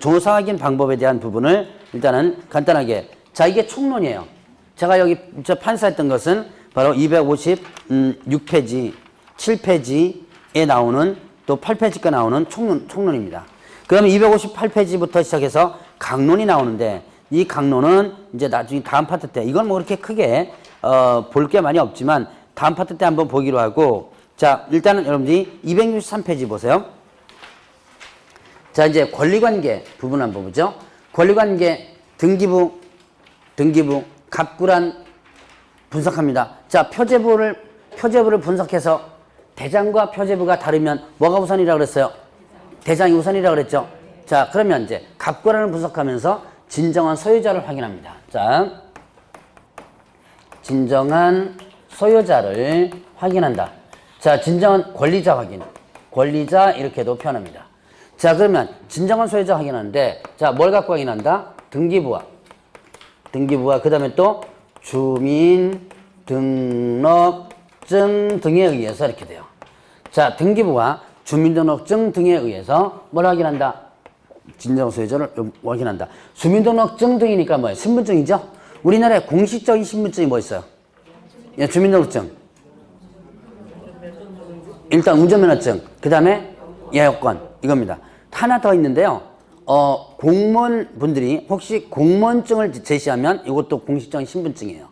조사 확인 방법에 대한 부분을 일단은 간단하게. 자, 이게 총론이에요. 제가 여기 판사했던 것은 바로 256페이지, 7페이지에 나오는 또 8페이지가 나오는 총론입니다. 그러면 258페이지부터 시작해서 강론이 나오는데 이 강론은 이제 나중에 다음 파트 때, 이건 뭐 그렇게 크게 볼 게 많이 없지만 다음 파트 때 한번 보기로 하고, 자 일단은 여러분들이 263페이지 보세요. 자 이제 권리관계 부분 한번 보죠. 권리관계 등기부 갑구란 분석합니다. 자 표제부를 분석해서 대장과 표제부가 다르면 뭐가 우선이라고 그랬어요? 대장이 우선이라고 그랬죠. 자 그러면 이제 갑구란을 분석하면서 진정한 소유자를 확인합니다. 자 진정한 소유자를 확인한다. 자 진정한 권리자 확인, 권리자 이렇게도 표현합니다. 자 그러면 진정한 소유자 확인하는데 자 뭘 갖고 확인한다? 등기부와 그 다음에 또 주민등록증 등에 의해서 이렇게 돼요. 자 등기부와 주민등록증 등에 의해서 뭘 확인한다? 진정 소유자를 확인한다. 주민등록증 등이니까 뭐예요? 신분증이죠? 우리나라에 공식적인 신분증이 뭐 있어요? 예, 주민등록증. 일단 운전면허증, 그 다음에 여권 이겁니다. 하나 더 있는데요. 공무원분들이 혹시 공무원증을 제시하면 이것도 공식적인 신분증이에요.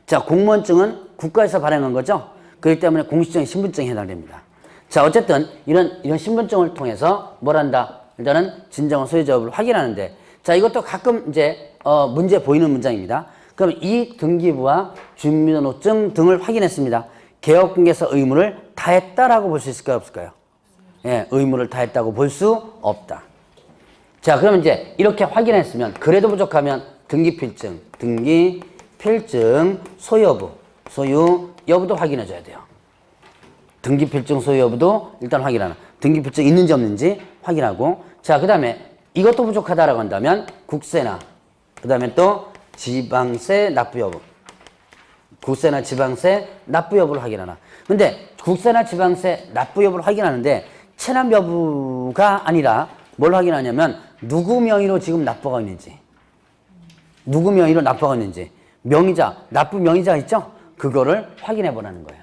자, 공무원증은 국가에서 발행한 거죠. 그렇기 때문에 공식적인 신분증에 해당됩니다. 자, 어쨌든 이런 신분증을 통해서 뭘 한다? 일단은 진정한 소유자 여부를 확인하는데, 자, 이것도 가끔 이제 문제 보이는 문장입니다. 그럼 이 등기부와 주민등록증 등을 확인했습니다. 개업공개서 의무를 다했다라고 볼 수 있을까요, 없을까요? 예, 의무를 다했다고 볼 수 없다. 자, 그러면 이제 이렇게 확인했으면 그래도 부족하면 등기필증, 소유 여부도 확인해줘야 돼요. 등기필증 소유 여부도 일단 확인하나. 등기필증 있는지 없는지 확인하고, 자, 그 다음에 이것도 부족하다라고 한다면 국세나 그 다음에 또 지방세 납부 여부, 국세나 지방세 납부 여부를 확인하나. 근데 국세나 지방세 납부 여부를 확인하는데 체납 여부가 아니라 뭘 확인하냐면 누구 명의로 지금 납부가 있는지, 누구 명의로 납부가 있는지, 명의자, 납부 명의자 있죠? 그거를 확인해 보라는 거예요.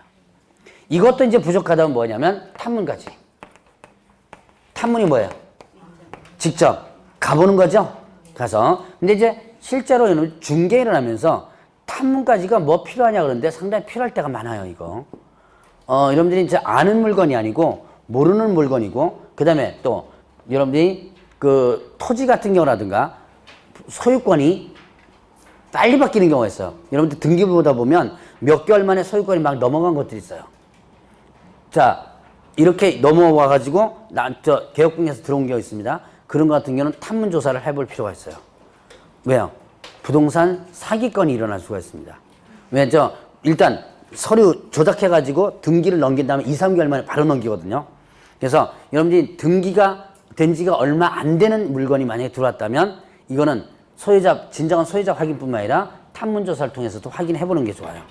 이것도 이제 부족하다면 뭐냐면 탐문까지. 탐문이 뭐예요? 직접 가보는 거죠? 가서. 근데 이제 실제로 중개 일어나면서 탐문까지가 뭐 필요하냐 그러는데 상당히 필요할 때가 많아요, 이거. 여러분들이 이제 아는 물건이 아니고 모르는 물건이고, 그 다음에 또 여러분들이 그 토지 같은 경우라든가 소유권이 빨리 바뀌는 경우가 있어요. 여러분들 등기부 보다 보면 몇 개월 만에 소유권이 막 넘어간 것들이 있어요. 자, 이렇게 넘어와가지고 개업공개에서 들어온 경우 있습니다. 그런 것 같은 경우는 탐문 조사를 해볼 필요가 있어요. 왜요? 부동산 사기건이 일어날 수가 있습니다. 왜죠? 일단 서류 조작해가지고 등기를 넘긴 다음에 2, 3개월 만에 바로 넘기거든요. 그래서 여러분들이 등기가 된 지가 얼마 안 되는 물건이 만약에 들어왔다면 이거는 진정한 소유자 확인뿐만 아니라 탐문조사를 통해서도 확인해보는 게 좋아요.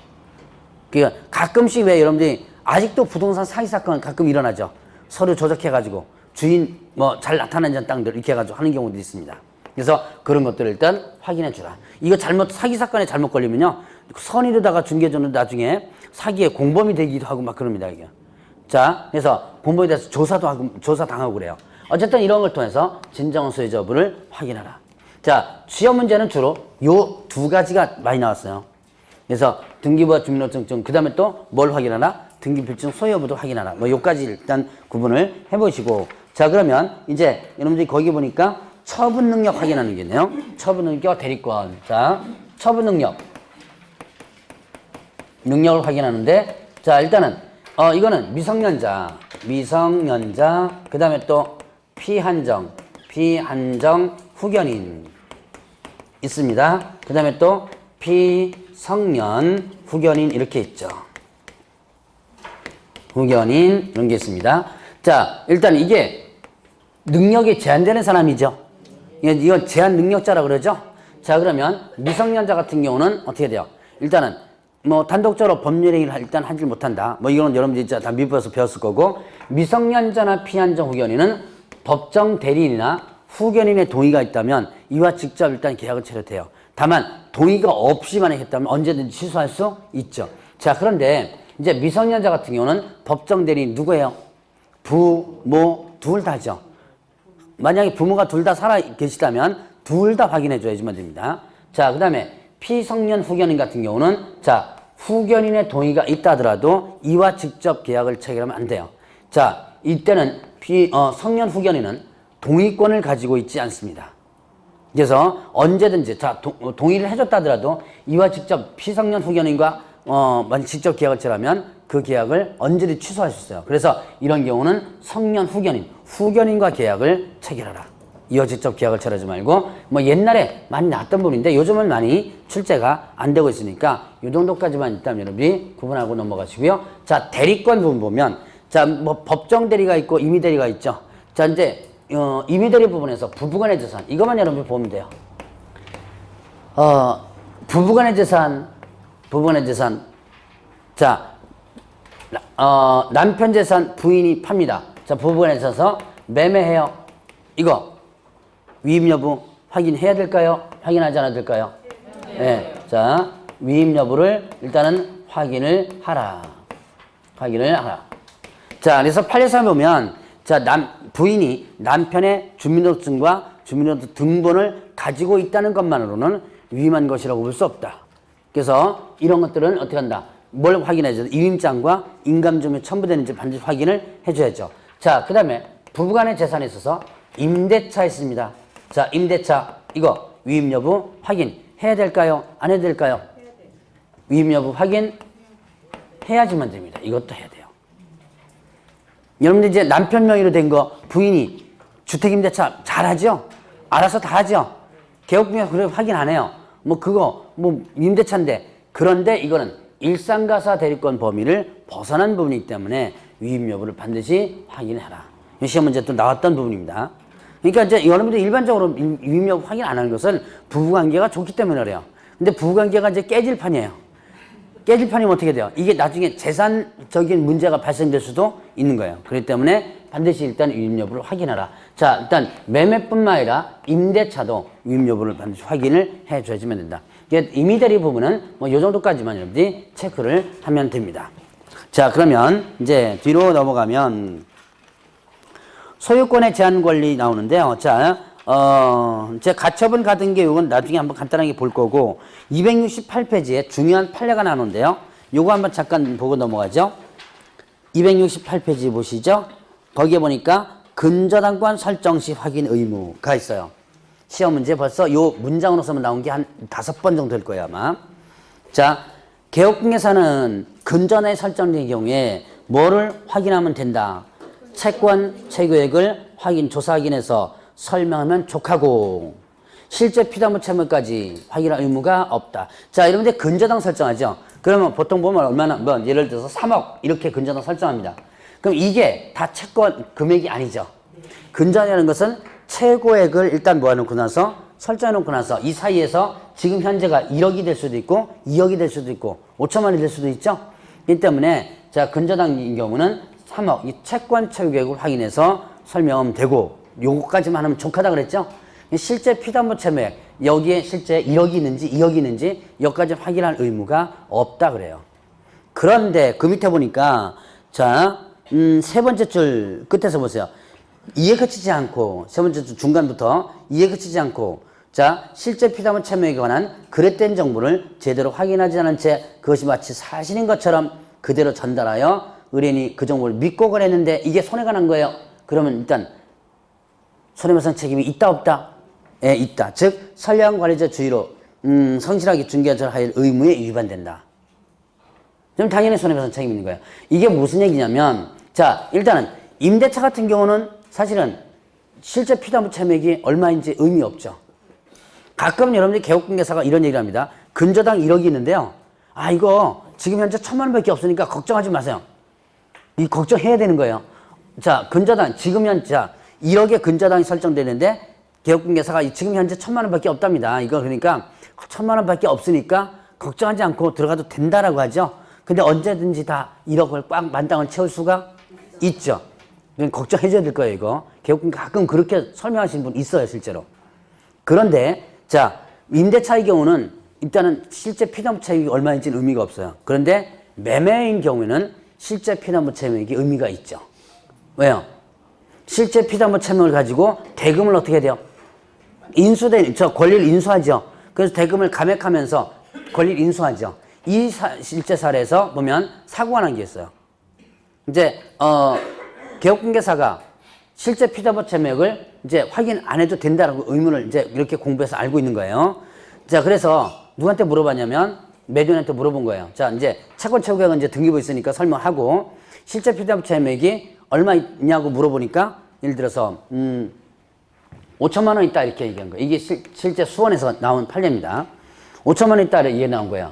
그러니까 가끔씩 왜 여러분들이 아직도 부동산 사기 사건 가끔 일어나죠. 서류 조작해가지고 주인 뭐 잘 나타나지 않는 땅들 이렇게 해가지고 하는 경우도 있습니다. 그래서 그런 것들을 일단 확인해 주라. 이거 사기 사건에 잘못 걸리면요, 선의로다가 중개줘는 나중에 사기에 공범이 되기도 하고 막 그럽니다, 이게. 자, 그래서 공범에 대해서 조사 당하고 그래요. 어쨌든 이런 걸 통해서 진정한 소유자 여부를 확인하라. 자, 시험 문제는 주로 요 두 가지가 많이 나왔어요. 그래서 등기부와 주민등록증, 그 다음에 또 뭘 확인하나? 등기필증 소유 여부도 확인하라. 뭐 요까지 일단 구분을 해보시고, 자, 그러면 이제 여러분들이 거기 보니까 처분 능력 확인하는 게네요. 처분 능력과 대리권. 자, 처분 능력을 확인하는데, 자, 일단은, 이거는 미성년자, 그 다음에 또 피한정 후견인 있습니다. 그 다음에 또 피성년 후견인 이렇게 있죠. 후견인 이런 게 있습니다. 자, 일단 이게 능력이 제한되는 사람이죠. 이건 제한 능력자라 그러죠. 자, 그러면 미성년자 같은 경우는 어떻게 돼요? 일단은 뭐 단독적으로 법률 행위를 일단 하지 못한다. 뭐 이거는 여러분들이 다 미국에서 배웠을 거고, 미성년자나 피한정 후견인은 법정 대리인이나 후견인의 동의가 있다면 이와 직접 일단 계약을 체결해도 돼요. 다만 동의가 없이만 했다면 언제든지 취소할 수 있죠. 자, 그런데 이제 미성년자 같은 경우는 법정 대리인 누구예요? 부모 둘 다죠. 만약에 부모가 둘 다 살아 계시다면 둘 다 확인해 줘야지만 됩니다. 자, 그 다음에 피성년 후견인 같은 경우는, 자, 후견인의 동의가 있다 하더라도 이와 직접 계약을 체결하면 안 돼요. 자, 이때는 성년 후견인은 동의권을 가지고 있지 않습니다. 그래서 언제든지, 자, 동의를 해줬다 하더라도 이와 직접 피성년 후견인과 만약 직접 계약을 체결하면 그 계약을 언제든지 취소할 수 있어요. 그래서 이런 경우는 성년 후견인과 계약을 체결하라. 이와 직접 계약을 체결하지 말고, 뭐 옛날에 많이 나왔던 부분인데 요즘은 많이 출제가 안 되고 있으니까 이 정도까지만 일단 여러분이 구분하고 넘어가시고요. 자, 대리권 부분 보면, 자, 뭐 법정 대리가 있고 임의 대리가 있죠. 자, 이제 임의 대리 부분에서 부부간의 재산, 이것만 여러분이 보면 돼요. 부부간의 재산. 자, 남편 재산 부인이 팝니다. 자, 부부간에 있어서 매매해요. 이거 위임 여부 확인해야 될까요? 확인하지 않아도 될까요? 네. 자, 위임 여부를 일단은 확인을 하라. 자, 그래서 판례상에 보면, 자, 부인이 남편의 주민등록증과 주민등록 등본을 가지고 있다는 것만으로는 위임한 것이라고 볼 수 없다. 그래서 이런 것들은 어떻게 한다? 뭘 확인해야죠? 이임장과 인감증이 첨부되는지 반드시 확인을 해줘야죠. 자, 그 다음에 부부간의 재산에 있어서 임대차 있습니다. 자, 임대차 이거 위임 여부 확인해야 될까요? 안 해야 될까요? 위임 여부 확인 해야지만 됩니다. 이것도 해야 돼요. 여러분들 이제 남편 명의로 된 거 부인이 주택임대차 잘하죠? 알아서 다 하죠? 개업금액 그래 확인 안 해요. 뭐 그거 뭐 임대차인데, 그런데 이거는 일상가사 대리권 범위를 벗어난 부분이기 때문에 위임 여부를 반드시 확인해라. 시험 문제 또 나왔던 부분입니다. 그러니까 이제 여러분들 일반적으로 위임 여부 확인 안 하는 것은 부부관계가 좋기 때문에 그래요. 근데 부부관계가 이제 깨질 판이에요. 깨질 판이면 어떻게 돼요? 이게 나중에 재산적인 문제가 발생될 수도 있는 거예요. 그렇기 때문에 반드시 일단 위임 여부를 확인하라. 자, 일단 매매뿐만 아니라 임대차도 위임 여부를 반드시 확인을 해줘야지만 된다. 임의 대리 부분은 뭐 요 정도까지만 여러분들이 체크를 하면 됩니다. 자, 그러면 이제 뒤로 넘어가면 소유권의 제한 권리 나오는데요. 자, 이제 가처분 가등기 이건 나중에 한번 간단하게 볼 거고, 268페이지에 중요한 판례가 나오는데요. 요거 한번 잠깐 보고 넘어가죠. 268페이지 보시죠. 거기에 보니까 근저당권 설정 시 확인 의무가 있어요. 시험 문제 벌써 요 문장으로서만 나온 게 한 5번 정도 될 거예요, 아마. 자, 개업공개사는 근전에 설정된 경우에 뭐를 확인하면 된다? 채권, 채무액을 조사 확인해서 설명하면 족하고, 실제 피담보 채무까지 확인할 의무가 없다. 자, 여러분들 근저당 설정하죠? 그러면 보통 보면 얼마나, 뭐 예를 들어서 3억 이렇게 근저당 설정합니다. 그럼 이게 다 채권 금액이 아니죠. 근저당이라는 것은 최고액을 일단 모아놓고 나서 설정해놓고 나서 이 사이에서 지금 현재가 1억이 될 수도 있고 2억이 될 수도 있고 5천만 원이 될 수도 있죠. 이 때문에 자, 근저당인 경우는 3억 이 채권 채무액을 확인해서 설명하면 되고, 요거까지만 하면 족하다 그랬죠. 실제 피담보 채무액 여기에 실제 1억이 있는지 2억이 있는지 여기까지 확인할 의무가 없다 그래요. 그런데 그 밑에 보니까 자, 세 번째 줄 끝에서 보세요. 이에 그치지 않고, 세 번째 줄 중간부터 이에 그치지 않고, 자, 실제 피담보 채무액에 관한 그릇된 정보를 제대로 확인하지 않은 채 그것이 마치 사실인 것처럼 그대로 전달하여 의뢰인이 그 정보를 믿고 거래했는데 이게 손해가 난 거예요. 그러면 일단 손해배상 책임이 있다 없다? 있다. 즉 선량 관리자 주의로 성실하게 중개할 의무에 위반된다. 그럼 당연히 손해배상 책임이 있는 거예요. 이게 무슨 얘기냐면 자 일단은 임대차 같은 경우는 사실은 실제 피담보 채무액이 얼마인지 의미 없죠. 가끔 여러분들이 개업공개사가 이런 얘기를 합니다. 근저당 1억이 있는데요. 아 이거 지금 현재 1,000만 원밖에 없으니까 걱정하지 마세요. 이 걱정해야 되는 거예요. 자 근저당 지금 현재 1억의 근저당이 설정되는데 개업공개사가 지금 현재 1,000만 원밖에 없답니다. 이거 그러니까 1,000만 원밖에 없으니까 걱정하지 않고 들어가도 된다라고 하죠. 근데 언제든지 다 1억을 꽉 만땅을 채울 수가 있죠. 걱정해줘야 될 거예요, 이거. 개업공개사 가끔 그렇게 설명하시는 분 있어요, 실제로. 그런데, 자, 임대차의 경우는 일단은 실제 피담보 채무액이 얼마인지는 의미가 없어요. 그런데 매매인 경우에는 실제 피담보 채무액이 의미가 있죠. 왜요? 실제 피담보 채무액을 가지고 대금을 어떻게 해야 돼요? 권리를 인수하죠. 그래서 대금을 감액하면서 권리를 인수하죠. 이 실제 사례에서 보면 사고가 난 게 있어요. 이제 개업공개사가 실제 피담보 채무액을 이제 확인 안 해도 된다라고 의문을 이제 이렇게 공부해서 알고 있는 거예요. 자, 그래서 누구한테 물어봤냐면 매도인한테 물어본 거예요. 자, 이제 채권 최고액은 이제 등기부 있으니까 설명하고 실제 피담보 채무액이 얼마 있냐고 물어보니까 예를 들어서 5천만 원 있다 이렇게 얘기한 거예요. 이게 실제 수원에서 나온 판례입니다. 5천만 원 있다 이게 나온 거예요.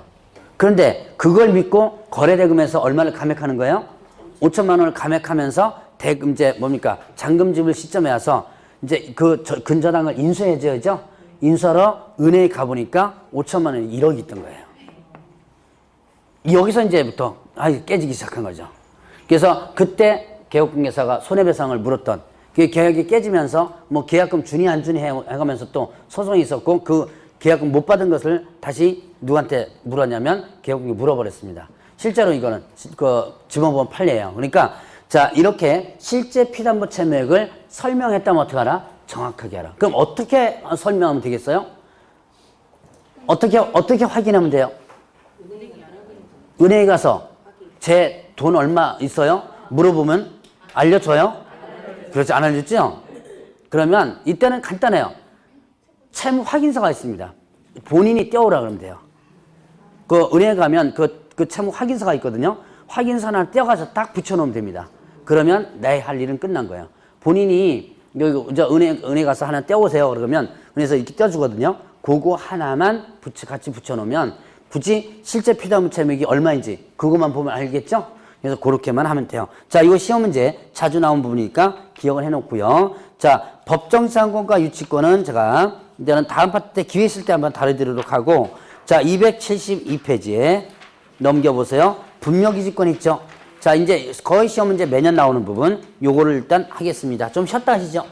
그런데 그걸 믿고 거래대금에서 얼마를 감액하는 거예요? 5천만 원을 감액하면서 대금 이제 뭡니까? 잔금지불 시점에 와서 이제 그 근저당을 인수해줘야죠. 인수하러 은행에 가보니까 5천만 원이 1억이 있던 거예요. 여기서 이제부터 깨지기 시작한 거죠. 그래서 그때 개업공개사가 손해배상을 물었던 그 계약이 깨지면서 뭐 계약금 주니 안 주니 해가면서 또 소송이 있었고 그 계약금 못 받은 것을 다시 누구한테 물었냐면 개업공개 물어버렸습니다. 실제로 이거는 그 지방법원 판례예요. 그러니까 자 이렇게 실제 피담보 채무액을 설명했다면 어떻게 하라? 정확하게 하라. 그럼 어떻게 설명하면 되겠어요? 어떻게 확인하면 돼요? 은행에 가서 제 돈 얼마 있어요? 물어보면 알려줘요? 그렇지 안 알려줬죠? 그러면 이때는 간단해요. 채무 확인서가 있습니다. 본인이 떼오라 그러면 돼요. 그 은행에 가면 그 채무 확인서가 있거든요. 확인서 하나 떼어가서 딱 붙여놓으면 됩니다. 그러면 내 할 일은 끝난 거예요. 본인이 여기 은행 가서 하나 떼오세요. 그러면 은행에서 이렇게 떼어주거든요. 그거 하나만 같이 붙여놓으면 굳이 실제 피담보 채무액이 얼마인지 그것만 보면 알겠죠? 그래서 그렇게만 하면 돼요. 자, 이거 시험 문제 자주 나온 부분이니까 기억을 해놓고요. 자, 법정지상권과 유치권은 제가 이제는 다음 파트 때 기회 있을 때 한번 다뤄드리도록 하고, 자, 272페이지에 넘겨보세요. 분묘기지권 있죠? 자, 이제 거의 시험 문제 매년 나오는 부분, 요거를 일단 하겠습니다. 좀 쉬었다 하시죠.